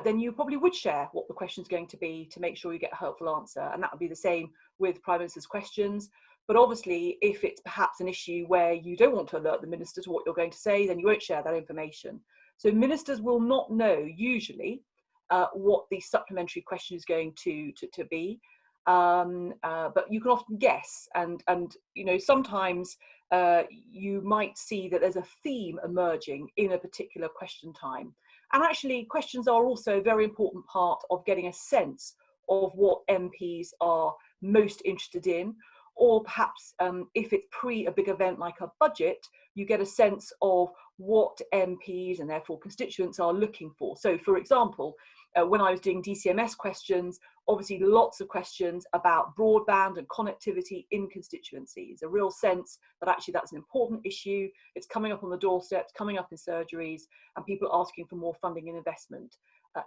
then you probably would share what the question is going to be to make sure you get a helpful answer. And that would be the same with Prime Minister's questions. But obviously, if it's perhaps an issue where you don't want to alert the minister to what you're going to say, then you won't share that information. So ministers will not know, usually, what the supplementary question is going to be. But you can often guess, and sometimes you might see that there's a theme emerging in a particular question time. And actually, questions are also a very important part of getting a sense of what MPs are most interested in, or perhaps if it's pre a big event like a budget, you get a sense of what MPs and therefore constituents are looking for. So, for example, when I was doing DCMS questions, obviously lots of questions about broadband and connectivity in constituencies, a real sense that actually that's an important issue, it's coming up on the doorsteps, coming up in surgeries, and people are asking for more funding and investment.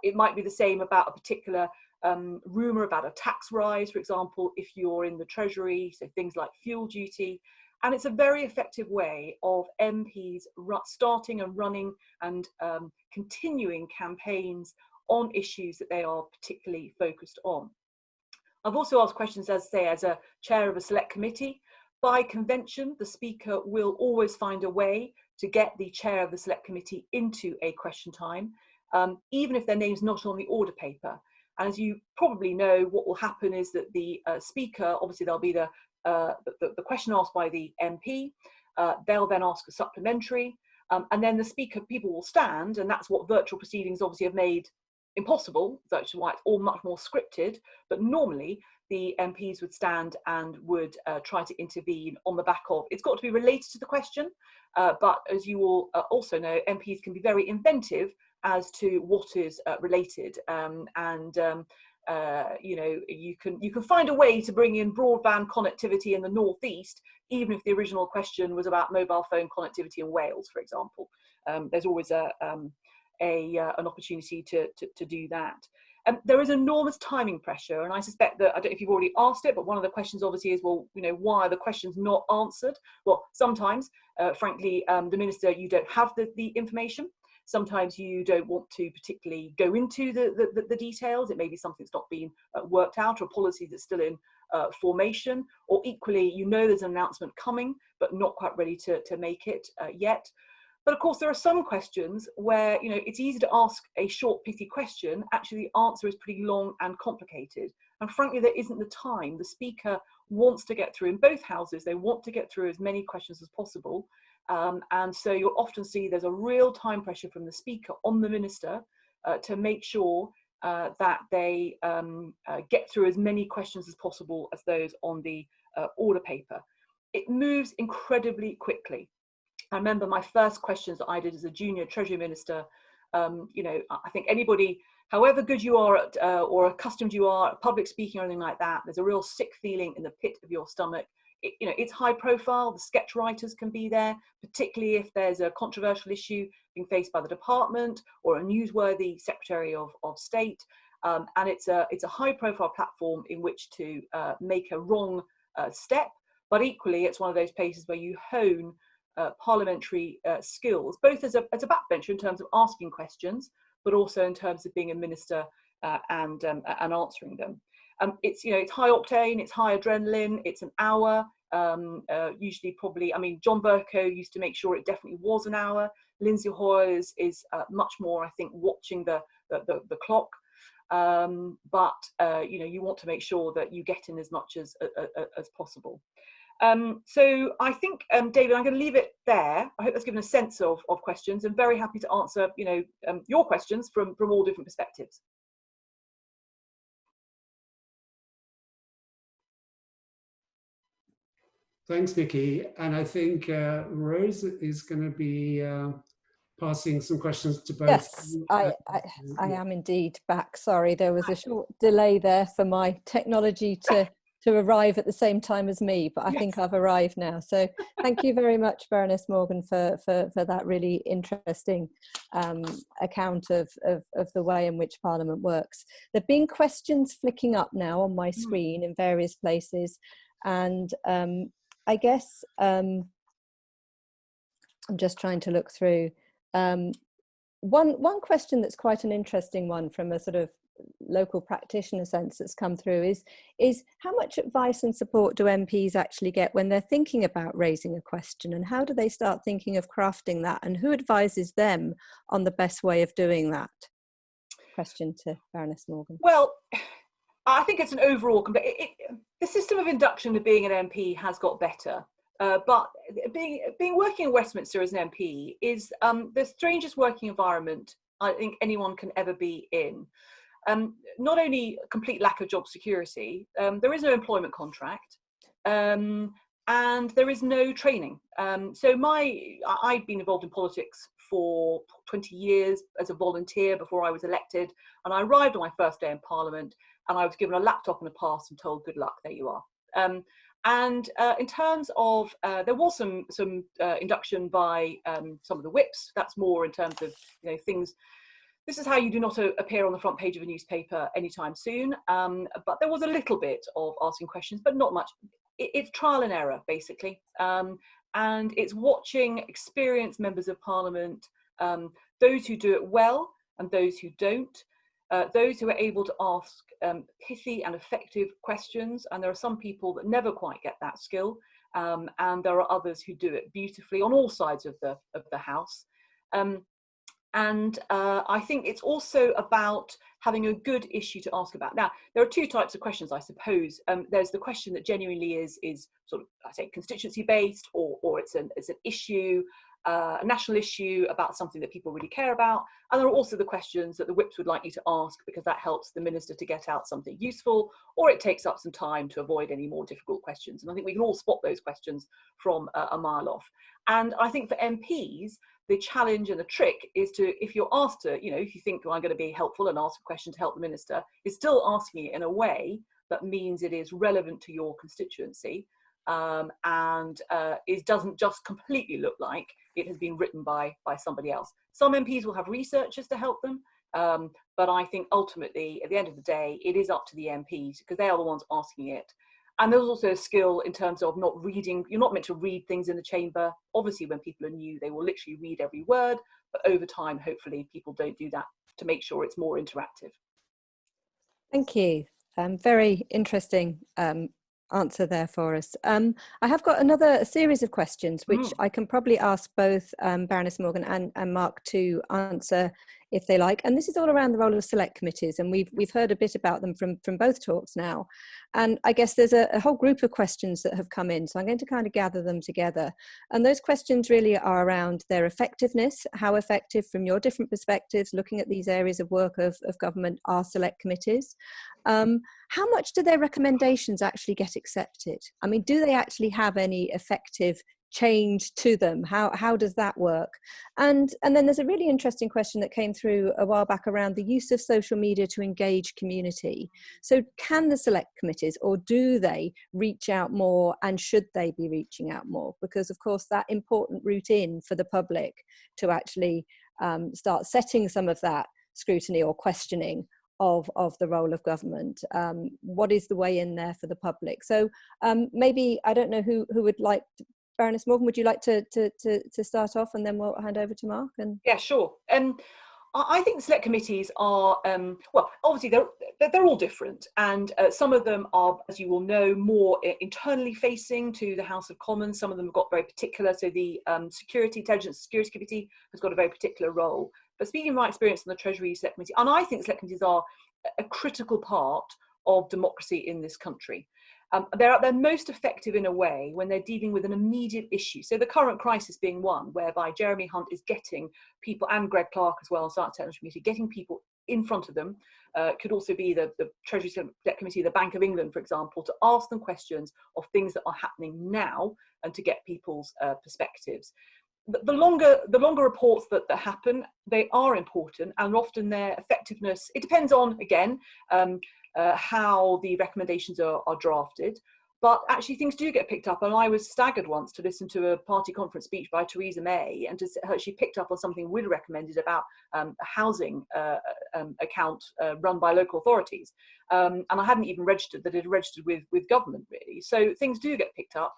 It might be the same about a particular rumour about a tax rise, for example, if you're in the Treasury, so things like fuel duty. And it's a very effective way of MPs starting and running and continuing campaigns on issues that they are particularly focused on. I've also asked questions, as a chair of a select committee. By convention, the speaker will always find a way to get the chair of the select committee into a question time, even if their name's not on the order paper. And as you probably know, what will happen is that the speaker, obviously there'll be the question asked by the MP, they'll then ask a supplementary, and then the speaker, people will stand, and that's what virtual proceedings obviously have made impossible, that's why it's all much more scripted, but normally the MPs would stand and would try to intervene on the back of, it's got to be related to the question, but as you all also know, MPs can be very inventive as to what is related, you know, you can find a way to bring in broadband connectivity in the northeast, even if the original question was about mobile phone connectivity in Wales, for example. There's always an opportunity to do that. There is enormous timing pressure, and I suspect that, I don't know if you've already asked it, but one of the questions obviously is, well, you know, why are the questions not answered? Well, sometimes, frankly, the Minister, you don't have the information. Sometimes you don't want to particularly go into the details. It may be something that's not been worked out, or a policy that's still in formation, or equally, you know there's an announcement coming, but not quite ready to make it yet. But of course, there are some questions where, you know, it's easy to ask a short, pithy question. Actually, the answer is pretty long and complicated. And frankly, there isn't the time. The Speaker wants to get through, in both houses, they want to get through as many questions as possible. And so you'll often see there's a real time pressure from the Speaker on the Minister to make sure that they get through as many questions as possible as those on the order paper. It moves incredibly quickly. I remember my first questions that I did as a junior Treasury Minister. You know, I think anybody, however good you are at, or accustomed you are at public speaking or anything like that, there's a real sick feeling in the pit of your stomach. You know, it's high profile. The sketch writers can be there, particularly if there's a controversial issue being faced by the department or a newsworthy Secretary of State. And it's a high profile platform in which to make a wrong step, but equally it's one of those places where you hone parliamentary skills, both as a backbencher in terms of asking questions, but also in terms of being a minister and answering them. It's, you know, it's high octane, it's high adrenaline, it's an hour, usually probably, I mean, John Bercow used to make sure it definitely was an hour. Lindsay Hoyle is much more, I think, watching the clock. But you know, you want to make sure that you get in as much as possible. So I think, David, I'm going to leave it there. I hope that's given a sense of questions, and very happy to answer, you know, your questions from all different perspectives. Thanks, Nicky. And I think Rose is going to be passing some questions to both. Yes, I am indeed back. Sorry, there was a short delay there for my technology to arrive at the same time as me, but I think I've arrived now. So thank you very much, Baroness Morgan, for that really interesting account of the way in which Parliament works. There have been questions flicking up now on my screen in various places, and I guess I'm just trying to look through. One question that's quite an interesting one from a sort of local practitioner sense that's come through is how much advice and support do MPs actually get when they're thinking about raising a question, and how do they start thinking of crafting that, and who advises them on the best way of doing that? Question to Baroness Morgan. Well, I think it's an overall, the system of induction to being an MP has got better. But being working in Westminster as an MP is the strangest working environment I think anyone can ever be in. Not only complete lack of job security, there is no employment contract, and there is no training. So I'd been involved in politics for 20 years as a volunteer before I was elected, and I arrived on my first day in Parliament, and I was given a laptop and a pass and told, good luck, there you are. And in terms of, there was some induction by some of the whips. That's more in terms of, you know, things. This is how you do not appear on the front page of a newspaper anytime soon. But there was a little bit of asking questions, but not much. It's trial and error, basically. And it's watching experienced members of Parliament, those who do it well and those who don't. Those who are able to ask pithy and effective questions, and there are some people that never quite get that skill, and there are others who do it beautifully on all sides of the House. And I think it's also about having a good issue to ask about. Now, there are two types of questions, I suppose. There's the question that genuinely is sort of, I say, constituency based, or it's an issue, a national issue about something that people really care about. And there are also the questions that the whips would like you to ask, because that helps the minister to get out something useful, or it takes up some time to avoid any more difficult questions. And I think we can all spot those questions from a mile off. And I think for MPs, the challenge and the trick is to, if you're asked to, if you think, I'm going to be helpful and ask a question to help the minister, is still asking it in a way that means it is relevant to your constituency, and it doesn't just completely look like it has been written by somebody else. Some MPs will have researchers to help them, but I think ultimately, at the end of the day, it is up to the MPs, because they are the ones asking it. And there's also a skill in terms of not reading. You're not meant to read things in the chamber. Obviously, when people are new, they will literally read every word, but over time, hopefully, people don't do that, to make sure it's more interactive. Thank you. Very interesting answer there for us. I have got another series of questions, which I can probably ask both Baroness Morgan and Mark to answer if they like. And this is all around the role of select committees, and we've heard a bit about them from both talks now. And I guess there's a whole group of questions that have come in, so I'm going to kind of gather them together. And those questions really are around their effectiveness, how effective from your different perspectives, looking at these areas of work of government, are select committees. How much do their recommendations actually get accepted? I mean, do they actually have any effective change to them? How does that work? And then there's a really interesting question that came through a while back around the use of social media to engage community. So can the select committees, or do they reach out more, and should they be reaching out more? Because of course that important route in for the public to actually start setting some of that scrutiny or questioning of the role of government. What is the way in there for the public? So maybe, I don't know who would like to, Baroness Morgan, would you like to start off, and then we'll hand over to Mark? And yeah, sure. I think select committees are, well, obviously they're all different, and some of them are, as you will know, more internally facing to the House of Commons. Some of them have got very particular, so the Intelligence Security Committee has got a very particular role. But speaking of my experience on the Treasury Select Committee, and I think select committees are a critical part of democracy in this country. They're most effective in a way when they're dealing with an immediate issue. So the current crisis being one whereby Jeremy Hunt is getting people, and Greg Clark as well, Science Technology Committee, getting people in front of them. Could also be the Treasury Select Committee, the Bank of England, for example, to ask them questions of things that are happening now and to get people's perspectives. The longer reports that happen, they are important, and often their effectiveness, it depends on, again, how the recommendations are drafted, but actually things do get picked up. And I was staggered once to listen to a party conference speech by Theresa May, and she picked up on something we'd recommended about a housing account run by local authorities, and I hadn't even registered that it had registered with government, really. So things do get picked up.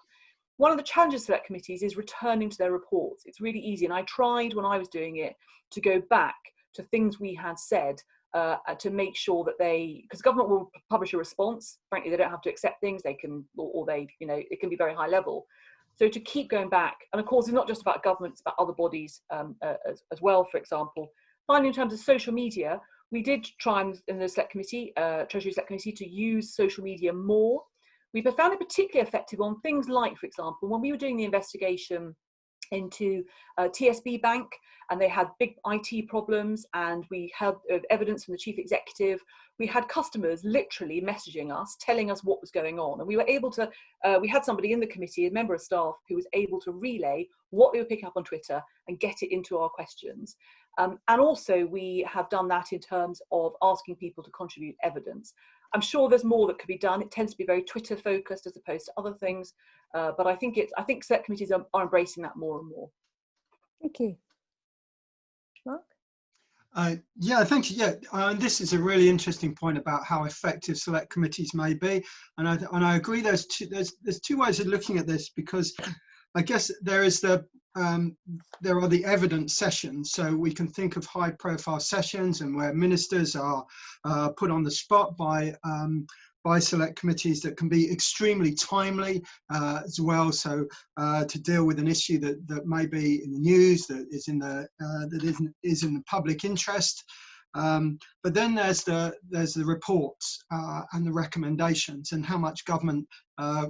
One of the challenges of select committees is returning to their reports. It's really easy, and I tried when I was doing it to go back to things we had said to make sure that because government will publish a response. Frankly, they don't have to accept things. They can, or they, it can be very high level. So to keep going back, and of course, it's not just about government; it's about other bodies as well. For example, finally, in terms of social media, we did try in the select committee, Treasury Select Committee, to use social media more. We found it particularly effective on things like, for example, when we were doing the investigation into TSB Bank, and they had big IT problems, and we had evidence from the chief executive. We had customers literally messaging us, telling us what was going on, and we were able to, we had somebody in the committee, a member of staff, who was able to relay what they were picking up on Twitter and get it into our questions. And also we have done that in terms of asking people to contribute evidence. I'm sure there's more that could be done. It tends to be very Twitter focused as opposed to other things, but I think select committees are embracing that more and more. thank you. Mark? Yeah, thank you. Yeah, this is a really interesting point about how effective select committees may be, and I agree. There's two ways of looking at this, because I guess there is there are the evidence sessions. So we can think of high-profile sessions and where ministers are put on the spot by select committees that can be extremely timely as well. So to deal with an issue that may be in the news, that is in the public interest. But then there's the reports and the recommendations, and how much government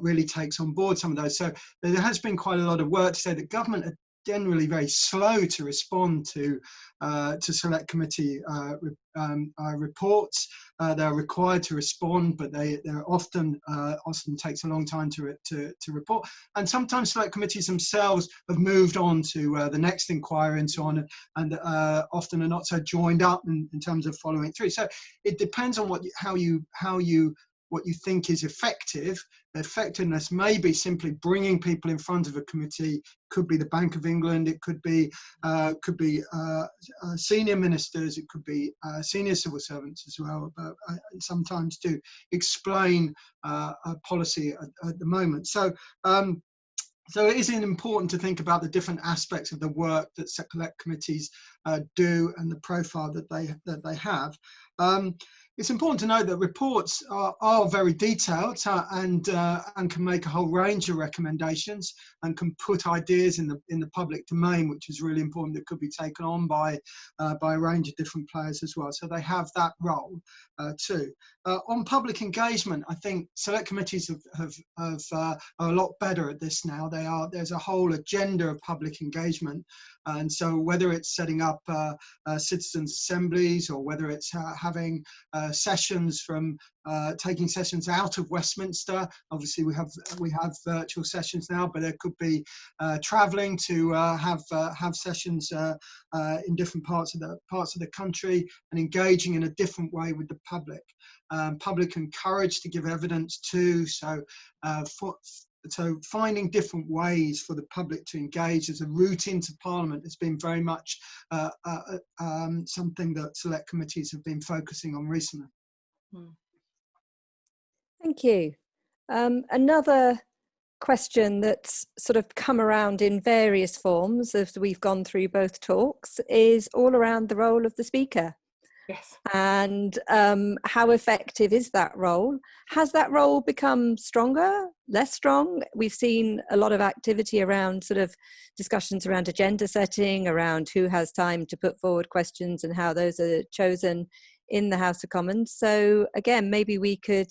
really takes on board some of those. So there has been quite a lot of work to say that government are generally very slow to respond to select committee reports. They're required to respond, but they're often takes a long time to report. And sometimes select committees themselves have moved on to the next inquiry and so on, and often are not so joined up in terms of following through. So it depends on what you think is effective. Effectiveness may be simply bringing people in front of a committee. Could be the Bank of England. It could be senior ministers. It could be senior civil servants as well. But sometimes to explain a policy at the moment. So it is important to think about the different aspects of the work that select committees do and the profile that they have. It's important to note that reports are very detailed and can make a whole range of recommendations and can put ideas in the public domain, which is really important. That could be taken on by a range of different players as well. So they have that role too. On public engagement, I think select committees are a lot better at this now. There's a whole agenda of public engagement, and so whether it's setting up citizens' assemblies or whether it's having sessions taking sessions out of Westminster. Obviously, we have virtual sessions now, but there could be travelling to have sessions in different parts of the country and engaging in a different way with the public. Public encouraged to give evidence too. So finding different ways for the public to engage as a route into Parliament has been very much something that select committees have been focusing on recently. Thank you. Another question that's sort of come around in various forms as we've gone through both talks is all around the role of the Speaker. Yes. And how effective is that role? Has that role become stronger, less strong? We've seen a lot of activity around sort of discussions around agenda setting, around who has time to put forward questions and how those are chosen in the House of Commons. So again, maybe we could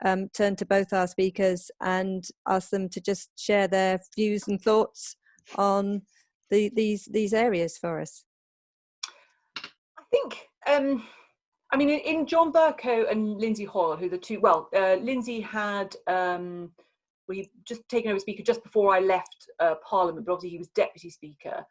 turn to both our speakers and ask them to just share their views and thoughts on these areas for us. I think, I mean, in John Bercow and Lindsay Hoyle, who the two, Lindsay had, we just taken over Speaker just before I left Parliament, but obviously he was Deputy Speaker.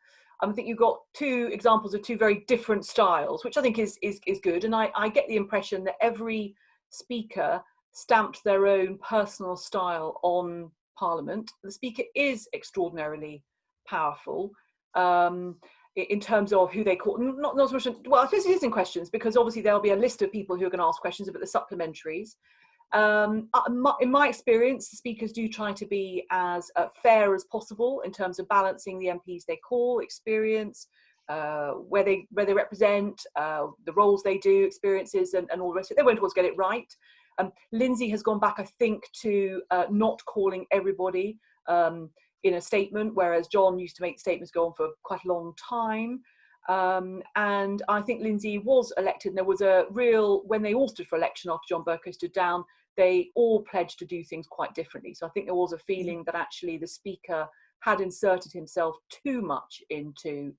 I think you've got two examples of two very different styles, which I think is good. And I get the impression that every Speaker stamped their own personal style on Parliament. The Speaker is extraordinarily powerful. In terms of who they call, not so much, well, I suppose it is in questions, because obviously there'll be a list of people who are going to ask questions about the supplementaries. In my experience, the speakers do try to be as fair as possible in terms of balancing the MPs they call, experience, where they represent, the roles they do, experiences, and all the rest of it. They won't always get it right. Lindsay has gone back, I think, to not calling everybody in a statement, whereas John used to make statements go on for quite a long time. And I think Lindsay was elected, and there was a real, when they all stood for election after John Bercow stood down, they all pledged to do things quite differently. So I think there was a feeling that actually the Speaker had inserted himself too much into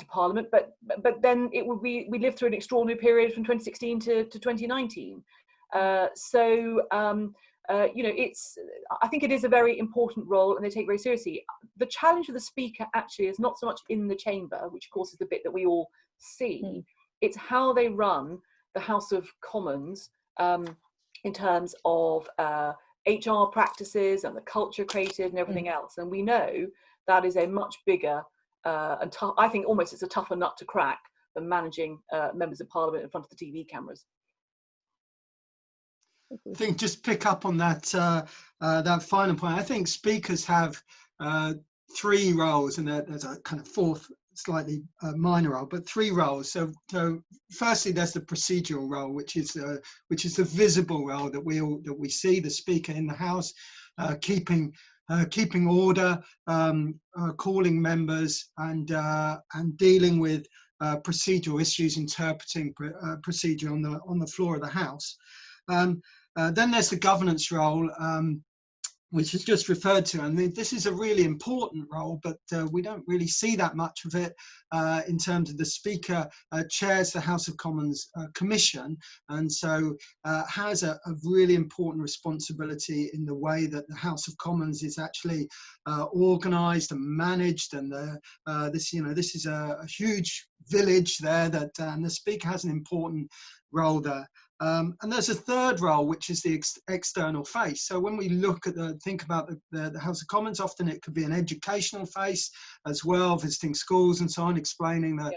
Parliament. But then we lived through an extraordinary period from 2016 to 2019. You know, I think it is a very important role, and they take it very seriously. The challenge of the Speaker actually is not so much in the chamber, which of course is the bit that we all see. It's how they run the House of Commons in terms of HR practices and the culture created and everything else. And we know that is a much bigger and I think almost it's a tougher nut to crack than managing members of Parliament in front of the TV cameras. I think just pick up on that that final point. I think speakers have three roles, and there's a kind of fourth, slightly minor role, but three roles. So firstly, there's the procedural role, which is the visible role that we see the Speaker in the House, keeping order, calling members, and dealing with procedural issues, interpreting procedure on the floor of the House. Then there's the governance role, which is just referred to. And this is a really important role, but we don't really see that much of it in terms of the Speaker chairs the House of Commons Commission, and so has a really important responsibility in the way that the House of Commons is actually organised and managed. And this is a huge village there that and the Speaker has an important role there. And there's a third role, which is the external face. So when we look at think about the House of Commons, often it could be an educational face as well, visiting schools and so on, explaining the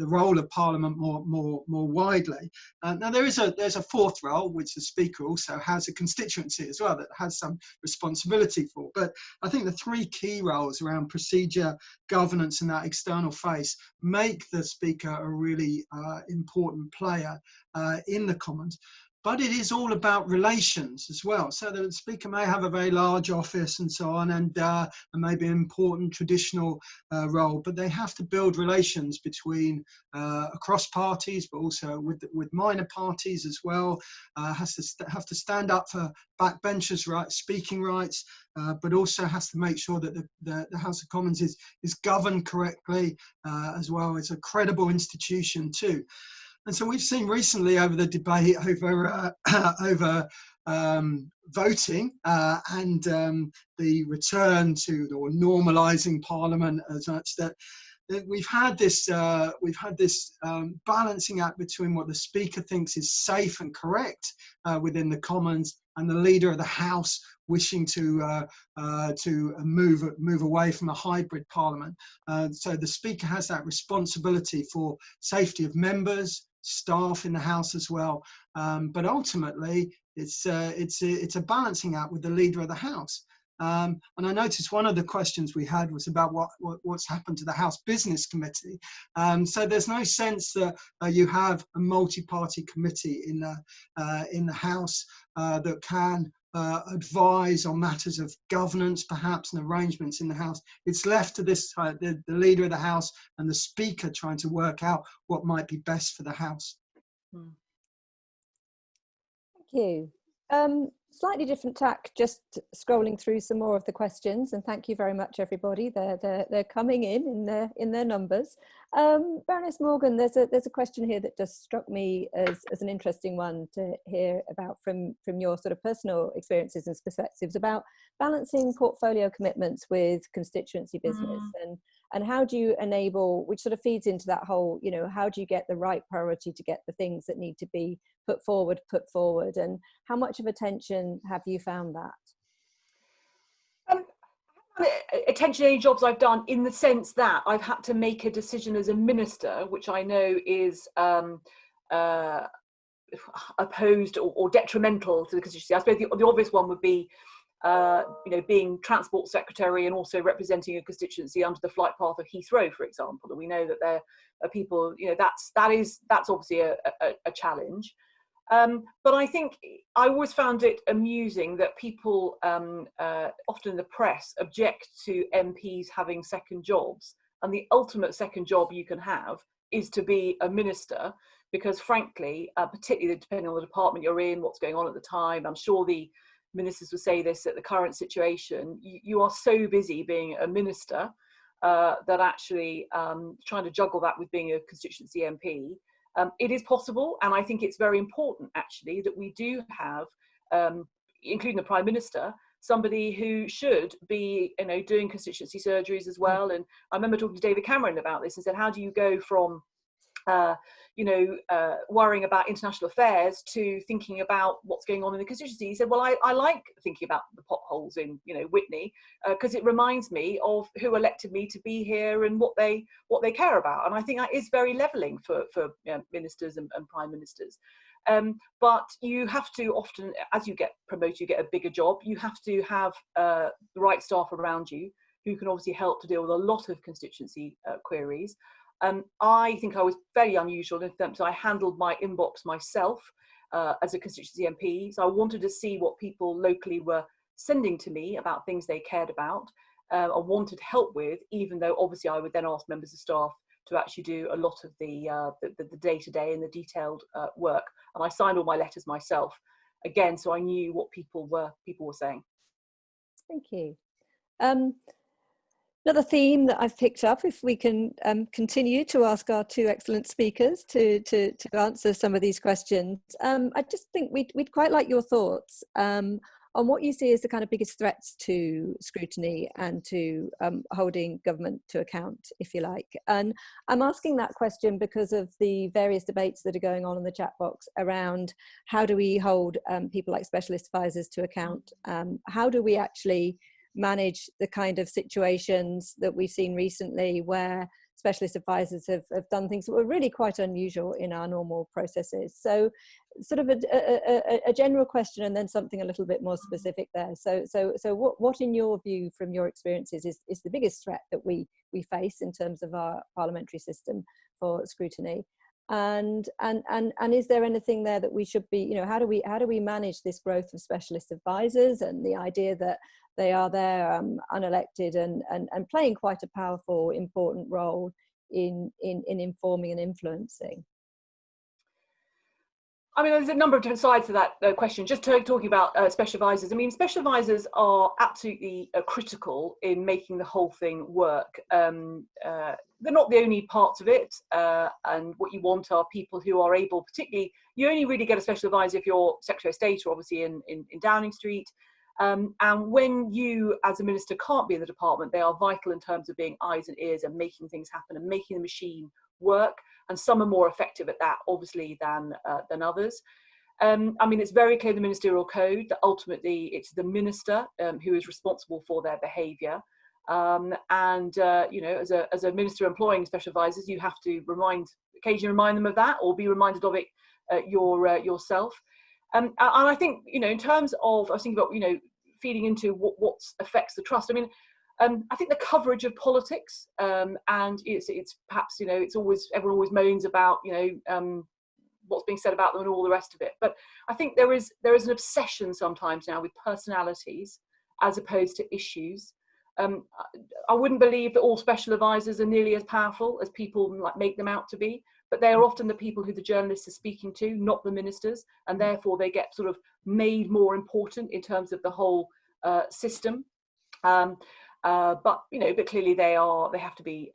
role of Parliament more widely. Now there's a fourth role, which the Speaker also has a constituency as well that has some responsibility for. But I think the three key roles around procedure, governance, and that external face make the Speaker a really important player in the Commons. But it is all about relations as well. So the Speaker may have a very large office and so on, and maybe an important traditional role, but they have to build relations between across parties, but also with minor parties as well. Have to stand up for backbenchers' rights, speaking rights, but also has to make sure that the House of Commons is governed correctly as well. It's a credible institution too. And so we've seen recently over the debate over voting and the return to or normalising Parliament as much that we've had this balancing act between what the Speaker thinks is safe and correct within the Commons and the Leader of the House wishing to move away from a hybrid Parliament. So the Speaker has that responsibility for safety of members, staff in the House as well, but ultimately it's a balancing act with the Leader of the House. And I noticed one of the questions we had was about what's happened to the House Business Committee. So there's no sense that you have a multi-party committee in the House that can advise on matters of governance, perhaps, and arrangements in the House. It's left to the Leader of the House and the Speaker trying to work out what might be best for the House. Thank you. Slightly different tack, just scrolling through some more of the questions, and thank you very much, everybody. They're coming in their numbers. Baroness Morgan, there's a question here that just struck me as an interesting one to hear about from your sort of personal experiences and perspectives about balancing portfolio commitments with constituency business, and how do you enable, which sort of feeds into that whole, how do you get the right priority to get the things that need to be put forward, and how much of attention have you found that? Attention any jobs I've done in the sense that I've had to make a decision as a minister, which I know is opposed or detrimental to the constituency. I suppose the obvious one would be being Transport Secretary and also representing a constituency under the flight path of Heathrow, for example. And we know that there are people, that's obviously a challenge. But I think I always found it amusing that people, often in the press, object to MPs having second jobs. And the ultimate second job you can have is to be a minister, because frankly, particularly depending on the department you're in, what's going on at the time, I'm sure the ministers would say this at the current situation, you are so busy being a minister that actually trying to juggle that with being a constituency MP, it is possible. And I think it's very important actually that we do have, including the Prime Minister, somebody who should be doing constituency surgeries as well. And I remember talking to David Cameron about this and said, how do you go from worrying about international affairs to thinking about what's going on in the constituency? He said, well, I like thinking about the potholes in Whitney because it reminds me of who elected me to be here and what they care about. And I think that is very levelling for ministers and prime ministers. But you have to often, as you get promoted, you get a bigger job. You have to have the right staff around you who can obviously help to deal with a lot of constituency queries. I think I was very unusual in terms I handled my inbox myself as a constituency MP. So I wanted to see what people locally were sending to me about things they cared about or wanted help with, even though obviously I would then ask members of staff to actually do a lot of the day-to-day and the detailed work. And I signed all my letters myself. again, so I knew what people were saying. Thank you. Another theme that I've picked up, if we can continue to ask our two excellent speakers to answer some of these questions, I just think we'd quite like your thoughts on what you see as the kind of biggest threats to scrutiny and to holding government to account, if you like. And I'm asking that question because of the various debates that are going on in the chat box around how do we hold people like specialist advisors to account? How do we actually manage the kind of situations that we've seen recently where specialist advisors have done things that were really quite unusual in our normal processes? So sort of a general question and then something a little bit more specific there. So what in your view, from your experiences, is the biggest threat that we face in terms of our parliamentary system for scrutiny? And is there anything there that we should be, you know, how do we manage this growth of specialist advisors and the idea that they are there unelected and playing quite a powerful, important role in informing and influencing? I mean, there's a number of different sides to that question. Just talking about special advisors, I mean, special advisors are absolutely critical in making the whole thing work. They're not the only parts of it, and what you want are people who are able, particularly, you only really get a special advisor if you're Secretary of State or obviously in Downing Street. And when you, as a minister, can't be in the department, they are vital in terms of being eyes and ears and making things happen and making the machine work. And some are more effective at that, obviously, than others. I mean, it's very clear in the ministerial code that ultimately it's the minister who is responsible for their behaviour. You know, as a minister employing special advisors, you have to occasionally remind them of that, or be reminded of it yourself. And I think, you know, in terms of, I was thinking about, you know, feeding into what affects the trust. I mean, I think the coverage of politics, and it's perhaps, you know, it's always, everyone always moans about, you know, what's being said about them and all the rest of it. But I think there is an obsession sometimes now with personalities as opposed to issues. I wouldn't believe that all special advisors are nearly as powerful as people like make them out to be, but they are often the people who the journalists are speaking to, not the ministers, and therefore they get sort of made more important in terms of the whole system. But you know, but clearly they have to be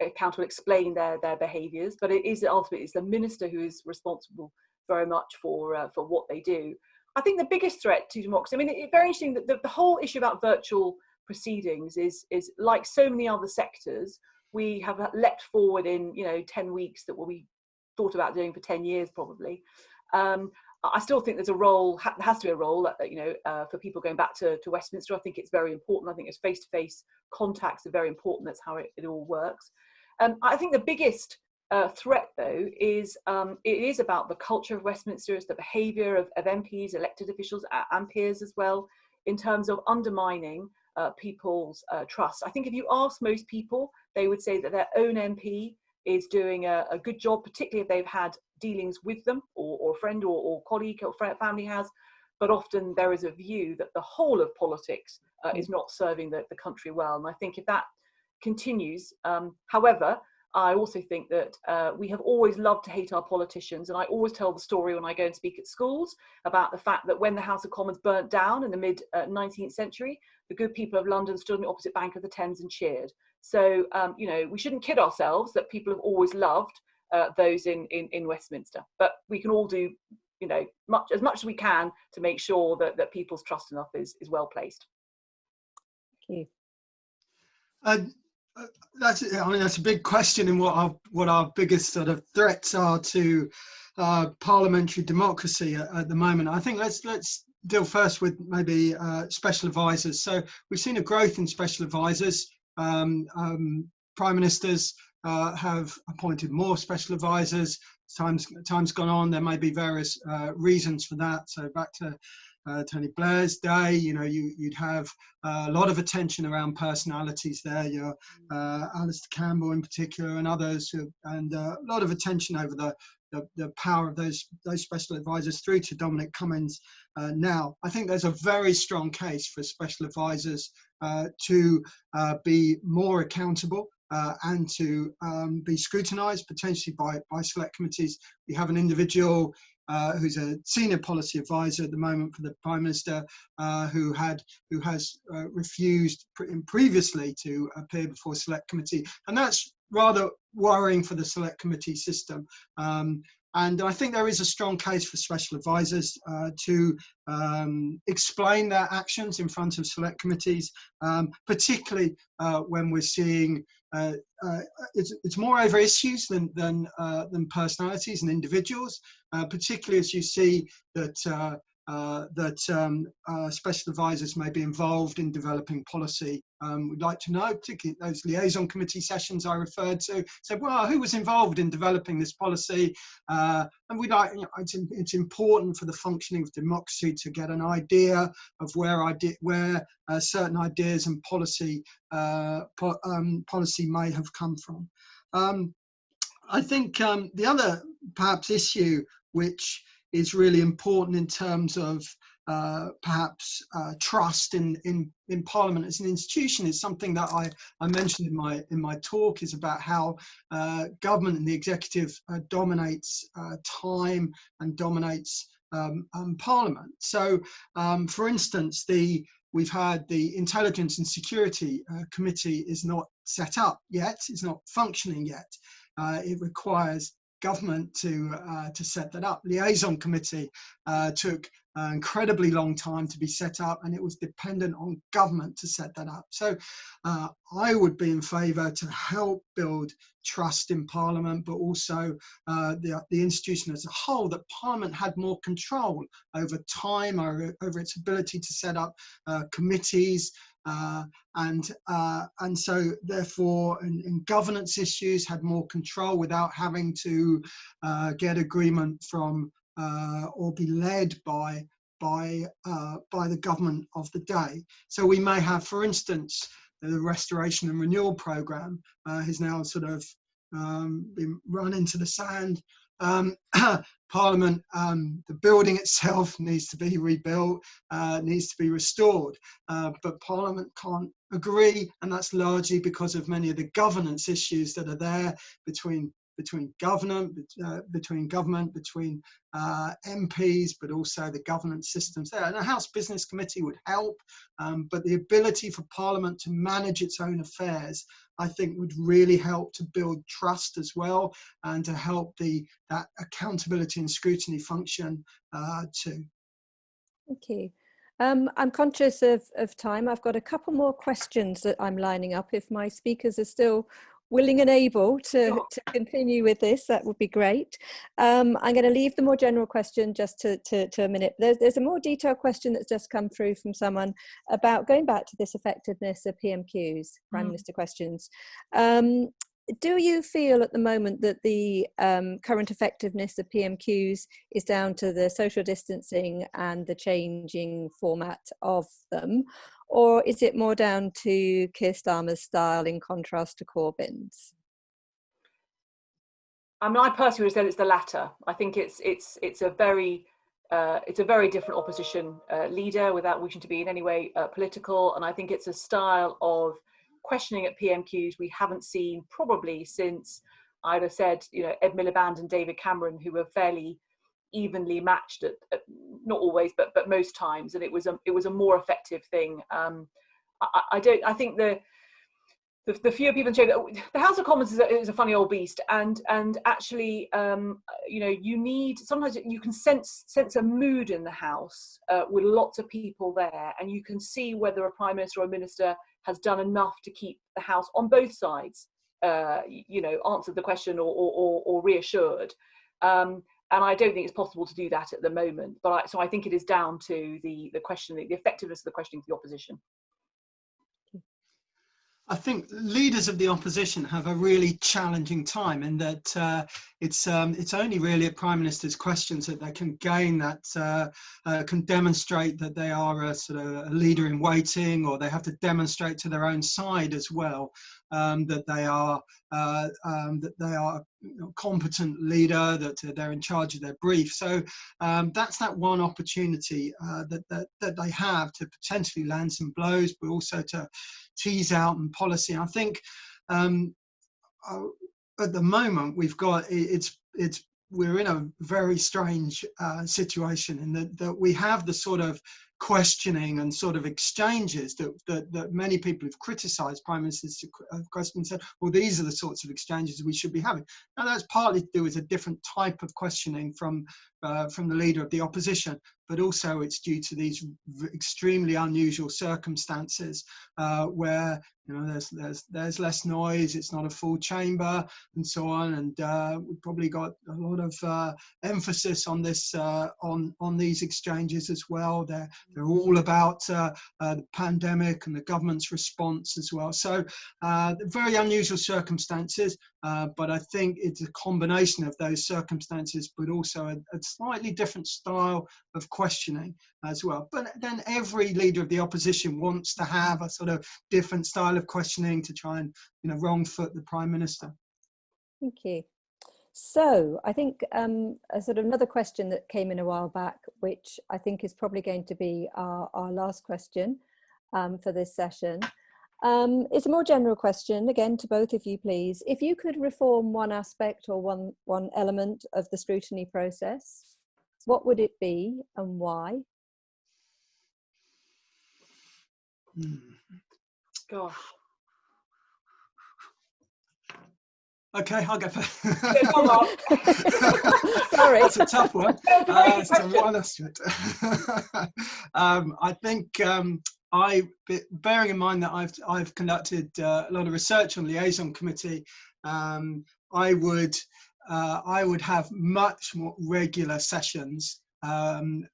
accountable, explain their behaviours. But it is ultimately it's the minister who is responsible very much for what they do. I think the biggest threat to democracy. I mean, it's very interesting that the whole issue about virtual proceedings is like so many other sectors. We have leapt forward in 10 weeks that what we thought about doing for 10 years probably. I still think there's a role, has to be a role for people going back to Westminster. I think it's very important. I think it's face-to-face contacts are very important. That's how it all works. I think the biggest threat though is it is about the culture of Westminster, it's the behaviour of MPs, elected officials and peers as well, in terms of undermining people's trust. I think if you ask most people, they would say that their own MP is doing a good job, particularly if they've had dealings with them or a friend or colleague or family has. But often there is a view that the whole of politics is not serving the country well. And I think if that continues, however, I also think that we have always loved to hate our politicians. And I always tell the story when I go and speak at schools about the fact that when the House of Commons burnt down in the mid-19th century, the good people of London stood on the opposite bank of the Thames and cheered. So, we shouldn't kid ourselves that people have always loved those in Westminster. But we can all do, as much as we can to make sure that people's trust in us is well placed. Thank you. That's a big question in what our biggest sort of threats are to parliamentary democracy at the moment. I think let's deal first with maybe special advisors. So we've seen a growth in special advisors. Prime ministers have appointed more special advisors. Time's gone on. There may be various reasons for that. So back to Tony Blair's day, you'd have a lot of attention around personalities there. Alistair Campbell in particular, and others, and a lot of attention over the power of those special advisors through to Dominic Cummings. Now, I think there's a very strong case for special advisors to be more accountable and to be scrutinised potentially by select committees. We have an individual who's a senior policy advisor at the moment for the Prime Minister, who has refused previously to appear before select committee, and that's rather worrying for the select committee system. And I think there is a strong case for special advisors to explain their actions in front of select committees, particularly when we're seeing it's more over issues than personalities and individuals, particularly as you see that special advisors may be involved in developing policy. We'd like to know, particularly those liaison committee sessions I referred to, said, well, who was involved in developing this policy? And we'd like, it's important for the functioning of democracy to get an idea of where certain ideas and policy may have come from. I think the other perhaps issue which is really important in terms of perhaps trust in Parliament as an institution is something that I mentioned in my talk, is about how government and the executive dominates time and dominates Parliament. So, for instance, we've had the Intelligence and Security Committee is not set up yet, it's not functioning yet. It requires government to set that up. Liaison Committee took an incredibly long time to be set up, and it was dependent on government to set that up. So I would be in favour to help build trust in Parliament, but also the institution as a whole, that Parliament had more control over time, over its ability to set up committees, and so therefore in governance issues had more control without having to get agreement from or be led by the government of the day. So we may have, for instance, the Restoration and Renewal Programme has now sort of been run into the sand. Parliament, the building itself needs to be rebuilt, needs to be restored, but Parliament can't agree, and that's largely because of many of the governance issues that are there between government, between MPs, but also the governance systems there. And a House Business Committee would help, but the ability for Parliament to manage its own affairs, I think, would really help to build trust as well, and to help that accountability and scrutiny function too. Thank you. I'm conscious of time. I've got a couple more questions that I'm lining up. If my speakers are still willing and able to continue with this, that would be great. I'm going to leave the more general question just to a minute. There's a more detailed question that's just come through from someone about going back to this effectiveness of PMQs, Prime Minister questions. Do you feel at the moment that the current effectiveness of PMQs is down to the social distancing and the changing format of them? Or is it more down to Keir Starmer's style in contrast to Corbyn's? I mean, I personally would say it's the latter. I think it's a very different opposition leader, without wishing to be in any way political, and I think it's a style of questioning at PMQs we haven't seen probably since, I'd have said, Ed Miliband and David Cameron, who were fairly evenly matched at not always, but most times, and it was a more effective thing. I think the fewer people change. The House of Commons is a funny old beast, and actually, you need, sometimes you can sense a mood in the House with lots of people there, and you can see whether a Prime Minister or a Minister has done enough to keep the House on both sides, answered the question or reassured. And I don't think it's possible to do that at the moment. So I think it is down to the questioning, the effectiveness of the questioning of the opposition. I think leaders of the opposition have a really challenging time in that it's only really at Prime Minister's questions that they can gain that, can demonstrate that they are a sort of a leader in waiting, or they have to demonstrate to their own side as well that they are a competent leader, that they're in charge of their brief. So that's that one opportunity that they have to potentially land some blows, but also to tease out in policy. I think At the moment, we're in a very strange situation in that we have the sort of questioning and sort of exchanges that many people have criticised Prime Minister's question and said, well, these are the sorts of exchanges we should be having. Now, that's partly to do with a different type of questioning from the leader of the opposition, but also it's due to these extremely unusual circumstances where there's less noise, it's not a full chamber, and so on, and we've probably got a lot of emphasis on this on these exchanges as well. They're all about the pandemic and the government's response as well. So very unusual circumstances, but I think it's a combination of those circumstances, but also a slightly different style of questioning as well. But then every leader of the opposition wants to have a sort of different style of questioning to try and wrong foot the Prime Minister. Thank you. So I think a sort of another question that came in a while back, which I think is probably going to be our last question for this session. It's a more general question, again, to both of you, please. If you could reform one aspect or one element of the scrutiny process, what would it be and why? Gosh. Okay, I'll go first. Sorry. That's a tough one. I think bearing in mind that I've conducted a lot of research on Liaison Committee, I would have much more regular sessions and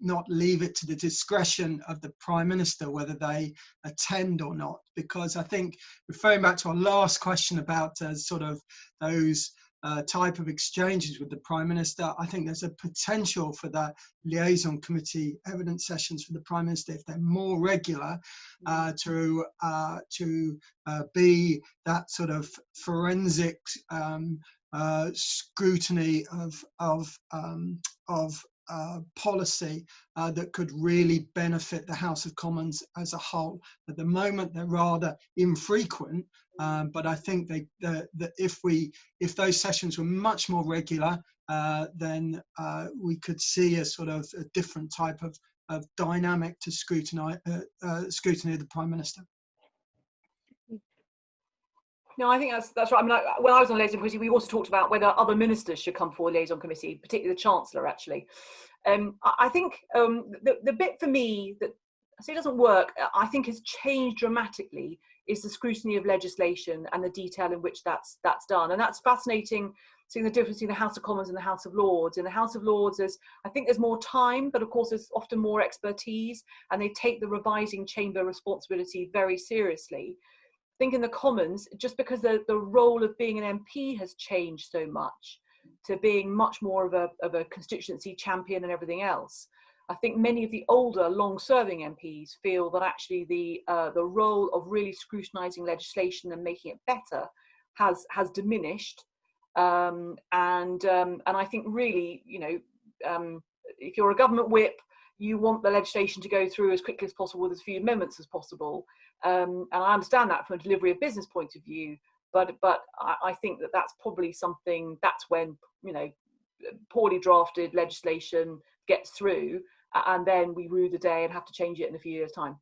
not leave it to the discretion of the Prime Minister whether they attend or not, because I think, referring back to our last question about sort of those type of exchanges with the Prime Minister, I think there's a potential for that Liaison Committee evidence sessions for the Prime Minister, if they're more regular, to be that sort of forensic scrutiny of policy that could really benefit the House of Commons as a whole. At the moment, they're rather infrequent, but I think that if those sessions were much more regular, then we could see a sort of a different type of dynamic to scrutiny of the Prime Minister. No, I think that's right. I mean, when I was on Liaison Committee, we also talked about whether other ministers should come forward Liaison Committee, particularly the Chancellor, actually. I think the bit for me that I say doesn't work, I think has changed dramatically, is the scrutiny of legislation and the detail in which that's done. And that's fascinating, seeing the difference between the House of Commons and the House of Lords. In the House of Lords, I think there's more time, but of course there's often more expertise, and they take the revising chamber responsibility very seriously. I think in the Commons, just because the role of being an MP has changed so much to being much more of a constituency champion and everything else, I think many of the older, long-serving MPs feel that actually the role of really scrutinising legislation and making it better has diminished. And I think really, if you're a government whip, you want the legislation to go through as quickly as possible with as few amendments as possible. And I understand that from a delivery of business point of view, but I think that's probably something, that's when, poorly drafted legislation gets through, and then we rue the day and have to change it in a few years' time.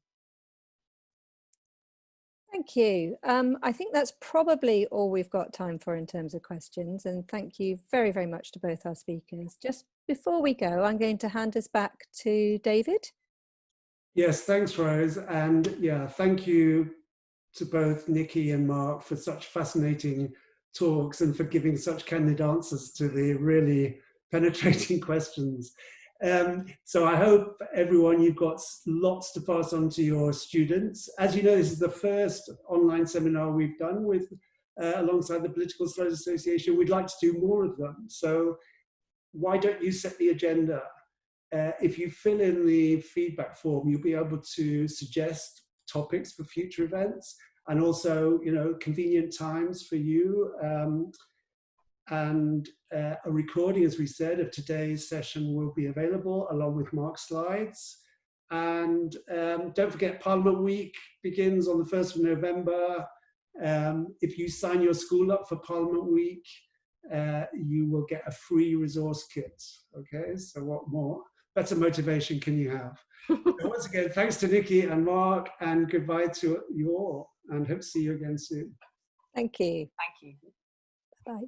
Thank you. I think that's probably all we've got time for in terms of questions, and thank you very, very much to both our speakers. Just before we go, I'm going to hand us back to David. Yes, thanks, Rose. And yeah, thank you to both Nicky and Mark for such fascinating talks and for giving such candid answers to the really penetrating questions. So I hope, everyone, you've got lots to pass on to your students. As you know, this is the first online seminar we've done with alongside the Political Studies Association. We'd like to do more of them. So why don't you set the agenda? If you fill in the feedback form, you'll be able to suggest topics for future events, and also, convenient times for you. And a recording, as we said, of today's session will be available along with Mark's slides. And don't forget, Parliament Week begins on the 1st of November. If you sign your school up for Parliament Week, you will get a free resource kit. Okay, so what more? Better motivation can you have? So once again, thanks to Nicky and Mark, and goodbye to you all, and hope to see you again soon. Thank you. Thank you. Bye.